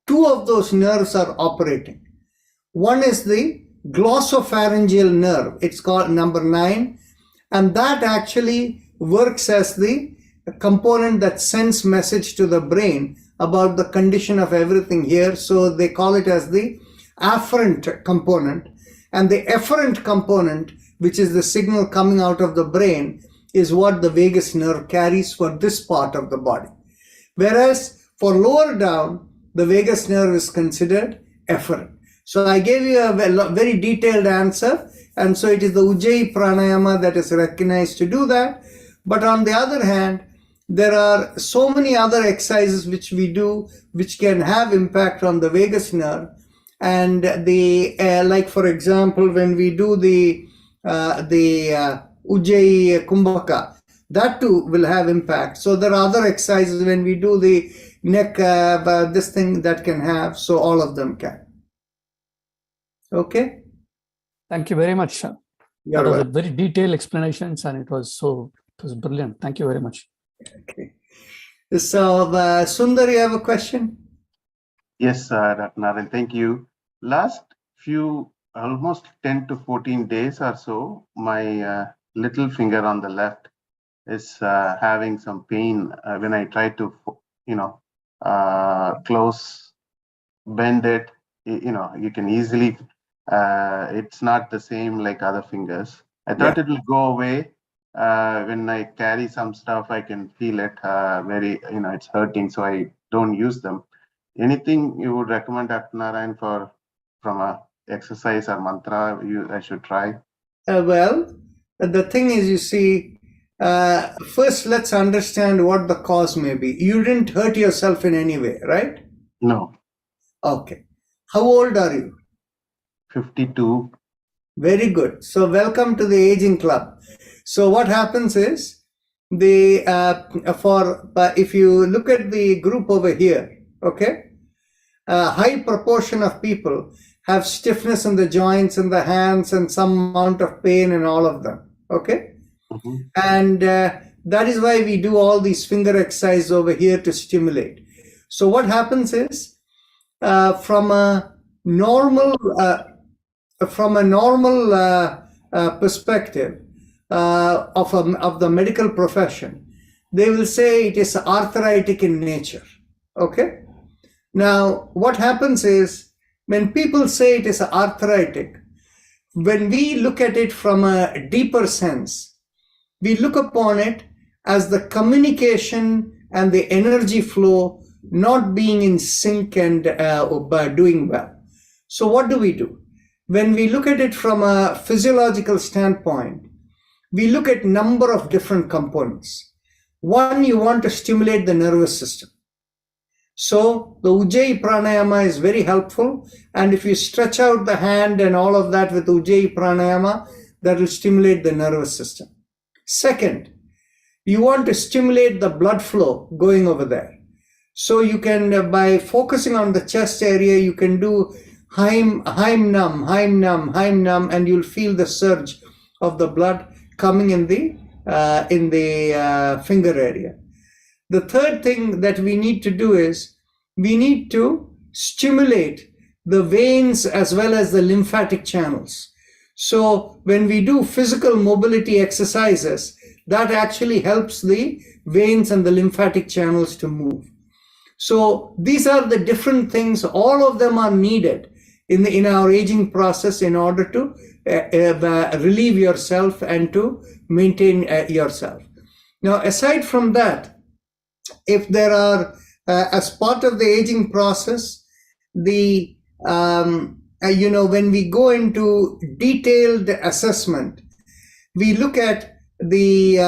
Two of those nerves are operating. One is the glossopharyngeal nerve. It's called number 9. And that actually works as the component that sends message to the brain about the condition of everything here. So they call it as the afferent component. And the efferent component, which is the signal coming out of the brain, is what the vagus nerve carries for this part of the body. Whereas for lower down, the vagus nerve is considered efferent. So I gave you a very detailed answer. And so it is the Ujjayi Pranayama that is recognized to do that. But on the other hand, there are so many other exercises which we do, which can have impact on the vagus nerve. And like for example, when we do the Ujjayi Kumbhaka, that too will have impact. So there are other exercises when we do the neck, this thing that can have, so all of them can. Okay? Thank you very much. You're That was a welcome. very detailed explanations, and it was brilliant. Thank you very much. Okay. So Sundar, you have a question? Yes, Ratnarayan, thank you. Last few, almost 10 to 14 days or so, my little finger on the left is having some pain when I try to, close, bend it. You can easily, it's not the same like other fingers. I thought it will go away. When I carry some stuff, I can feel it very, it's hurting, so I don't use them. Anything you would recommend, Ratnarayan, from a exercise or mantra I should try? Well, the thing is, you see, first let's understand what the cause may be. You didn't hurt yourself in any way, right? No. Okay. How old are you? 52. Very good. So welcome to the aging club. So what happens is, if you look at the group over here, okay, a high proportion of people have stiffness in the joints and the hands and some amount of pain in all of them, okay? Mm-hmm. And that is why we do all these finger exercises over here to stimulate. So what happens is, from a normal perspective of the medical profession, they will say it is arthritic in nature, okay? Now, what happens is, when people say it is arthritic, when we look at it from a deeper sense, we look upon it as the communication and the energy flow not being in sync and doing well. So what do? when we look at it from a physiological standpoint, we look at number of different components. One, you want to stimulate the nervous system. So the Ujjayi Pranayama is very helpful. And if you stretch out the hand and all of that with Ujjayi Pranayama, that will stimulate the nervous system. Second, you want to stimulate the blood flow going over there. So you can, by focusing on the chest area, you can do Haim Nam, Haim Nam, Haim Nam, and you'll feel the surge of the blood coming in the finger area. The third thing that we need to do is we need to stimulate the veins as well as the lymphatic channels. So when we do physical mobility exercises, that actually helps the veins and the lymphatic channels to move. So these are the different things. All of them are needed in our aging process in order to relieve yourself and to maintain yourself. Now, aside from that, if there are, as part of the aging process, the when we go into detailed assessment, we look at the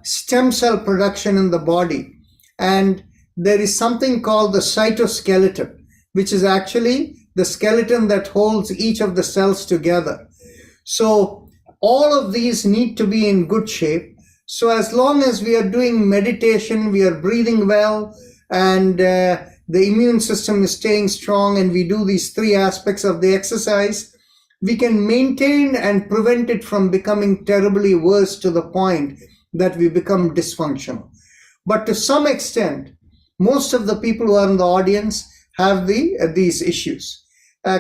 stem cell production in the body, and there is something called the cytoskeleton, which is actually the skeleton that holds each of the cells together. So all of these need to be in good shape. So as long as we are doing meditation, we are breathing well, and the immune system is staying strong, and we do these three aspects of the exercise, we can maintain and prevent it from becoming terribly worse to the point that we become dysfunctional. But to some extent, most of the people who are in the audience have these issues.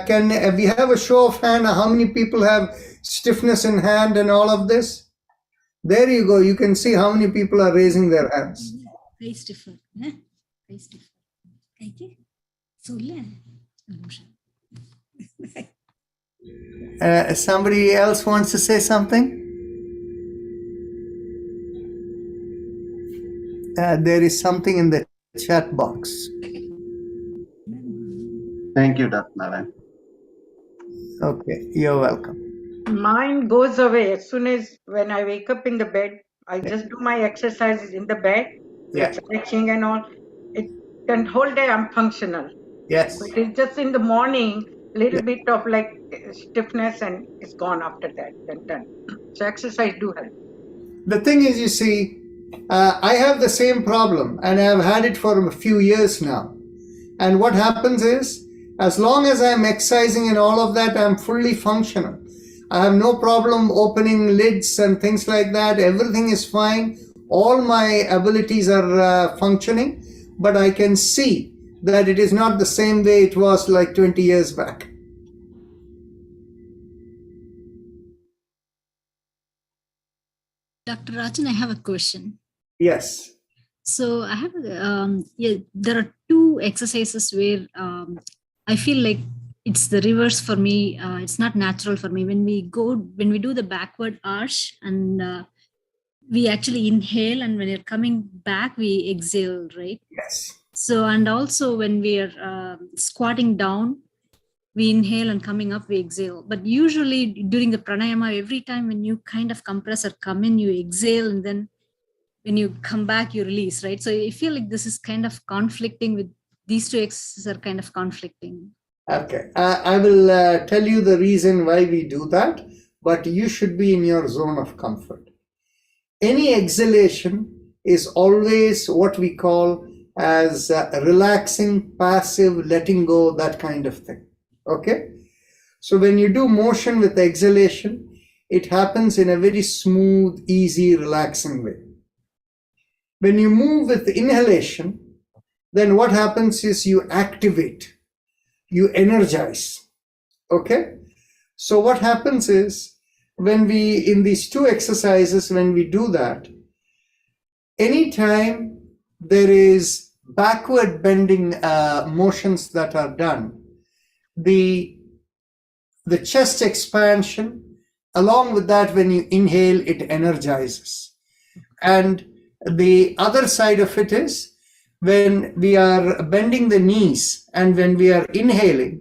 Can we have a show of hand? How many people have stiffness in hand and all of this? There you go. You can see how many people are raising their hands. Very stiffer. Very stiffer. Okay. Somebody else wants to say something? There is something in the chat box. Thank you, Dr. Narayan. Okay, you're welcome. Mine goes away as soon as when I wake up in the bed. I just do my exercises in the bed, stretching and all. Then whole day I'm functional. Yes. But it's just in the morning, little bit of like stiffness, and it's gone after that. Then done. So exercise do help. The thing is, you see, I have the same problem, and I've had it for a few years now. And what happens is, as long as I'm exercising and all of that, I'm fully functional. I have no problem opening lids and things like that. Everything is fine. All my abilities are functioning, but I can see that it is not the same way it was like 20 years back. Dr. Rajan, I have a question. Yes. So I have, there are two exercises where I feel like it's the reverse for me. It's not natural for me. When we do the backward arch and we actually inhale, and when you're coming back, we exhale, right? Yes. So, and also when we are squatting down, we inhale, and coming up, we exhale. But usually during the pranayama, every time when you kind of compress or come in, you exhale, and then when you come back, you release, right? So I feel like this is kind of conflicting with these two exercises are kind of conflicting. Okay, I will tell you the reason why we do that, but you should be in your zone of comfort. Any exhalation is always what we call as relaxing, passive, letting go, that kind of thing. Okay? So when you do motion with exhalation, it happens in a very smooth, easy, relaxing way. When you move with inhalation, then what happens is you activate, you energize. Okay? So what happens is, when we, in these two exercises, when we do that, anytime there is backward bending motions that are done, the chest expansion, along with that, when you inhale, it energizes. And the other side of it is, when we are bending the knees and when we are inhaling,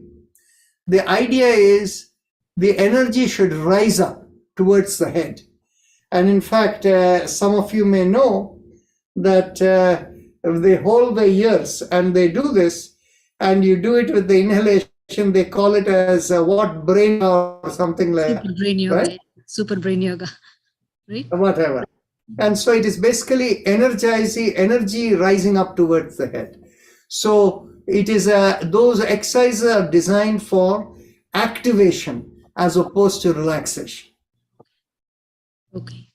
the idea is the energy should rise up towards the head. And in fact, some of you may know that they hold the ears and they do this, and you do it with the inhalation. They call it as what brain or something like Super brain yoga. right? Super brain yoga. Right? Whatever. And so it is basically energy rising up towards the head. So it is those exercises are designed for activation as opposed to relaxation. Okay.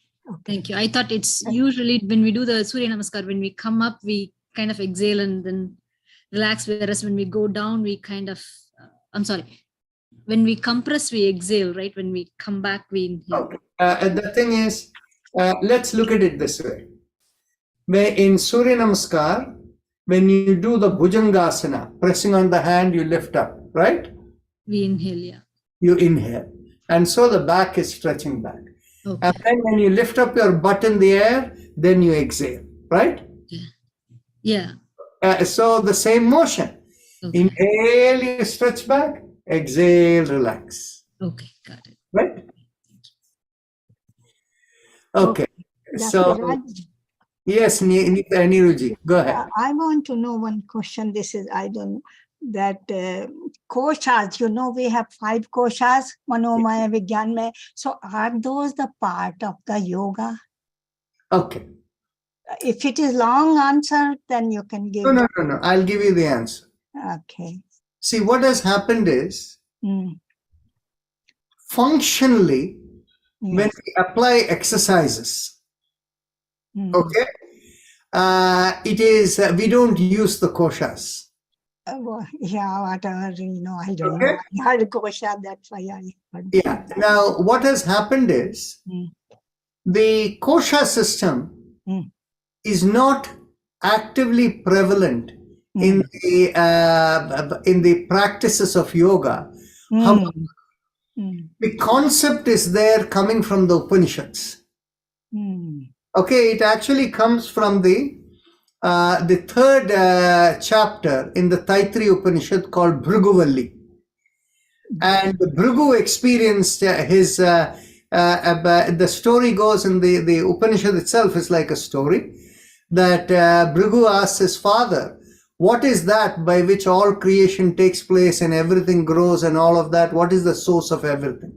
Thank you. I thought it's usually when we do the Surya Namaskar, when we come up, we kind of exhale and then relax. Whereas when we go down, we kind of, when we compress, we exhale, right? When we come back, we inhale. Okay. The thing is, let's look at it this way. Where in Surya Namaskar, when you do the Bhujangasana, pressing on the hand, you lift up, right? We inhale, yeah. You inhale. And so the back is stretching back. Okay. And then when you lift up your butt in the air, then you exhale, right? Yeah. So the same motion. Okay. Inhale, you stretch back. Exhale, relax. Okay. Got it. Right? Okay. So, yes, Niruji, go ahead. I want to know one question. This is, I don't know, that koshas, we have 5 koshas, Manomaya, Vigyanmaya. So are those the part of the yoga? Okay. If it is long answer, then you can give. No. I'll give you the answer. Okay. See, what has happened is, functionally, when we apply exercises, okay, it is, we don't use the koshas. Yeah, whatever, I don't Okay. know. I heard kosha, that's why I heard. Yeah. Now, what has happened is, the kosha system is not actively prevalent in the practices of yoga. However, the concept is there coming from the Upanishads. Okay, it actually comes from the third chapter in the Taittiriya Upanishad called Bhriguvalli. And Bhrigu experienced the story goes in the Upanishad itself is like a story that Bhrigu asks his father, what is that by which all creation takes place and everything grows and all of that? What is the source of everything?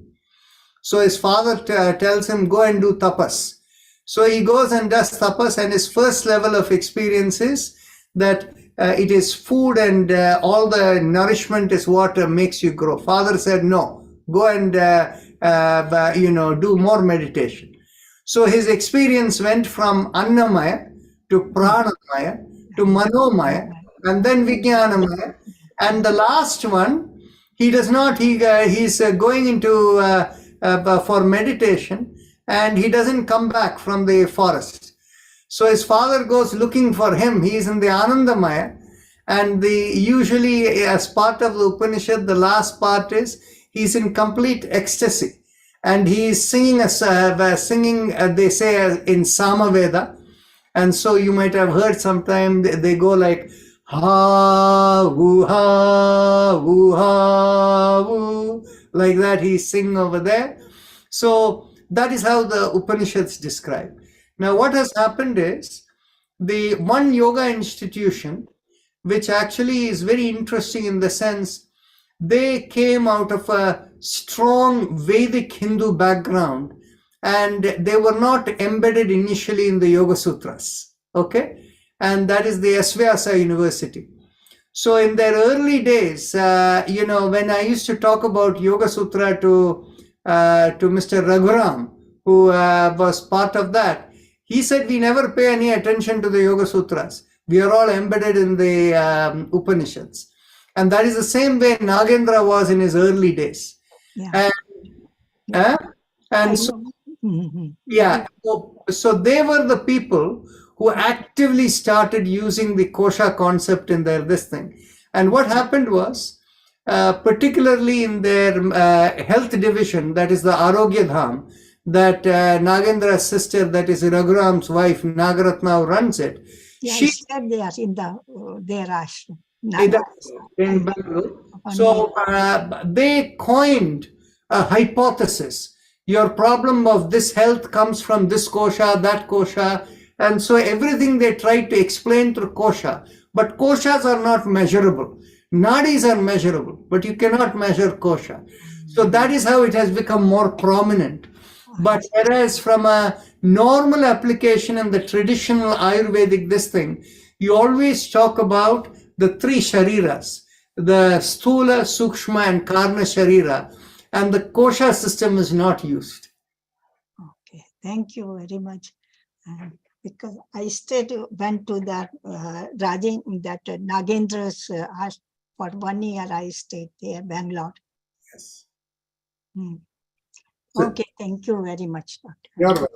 So his father tells him, go and do tapas. So he goes and does tapas, and his first level of experience is that it is food and all the nourishment is what makes you grow. Father said, no, go and do more meditation. So his experience went from Annamaya to Pranamaya to Manomaya and then Vijnanamaya. And the last one, he does not, he's going into for meditation, and he doesn't come back from the forest. So his father goes looking for him. He is in the Anandamaya, and usually as part of the Upanishad, the last part is he's in complete ecstasy, and he is singing they say in Samaveda, and so you might have heard sometime they go like ha woo, like that. He's singing over there. So that is how the Upanishads describe. Now, what has happened is the one yoga institution, which actually is very interesting in the sense they came out of a strong Vedic Hindu background, and they were not embedded initially in the Yoga Sutras. Okay, and that is the Asvyasa University. So in their early days, when I used to talk about Yoga Sutra to Mr. Raghuram, who was part of that, he said, we never pay any attention to the Yoga Sutras. We are all embedded in the Upanishads. And that is the same way Nagendra was in his early days. Yeah. So they were the people who actively started using the kosha concept in their this thing. And what happened was, particularly in their health division, that is the Arogya Dham, that Nagendra's sister, that is Raghuram's wife, Nagaratna, runs it. Yeah, She said they are in their ashram. in Bangalore. So they coined a hypothesis. Your problem of this health comes from this kosha, that kosha, and so everything they try to explain through kosha. But koshas are not measurable. Nadis are measurable, but you cannot measure kosha. So that is how it has become more prominent. But whereas from a normal application in the traditional Ayurvedic this thing, you always talk about the three shariras, the Sthula, Sukshma and Karna Sharira, and the kosha system is not used. Okay, thank you very much. Because I went to that Nagendra's for 1 year. I stayed there, Bangalore. Yes. Hmm. So- Okay, thank you very much, Doctor. You're welcome.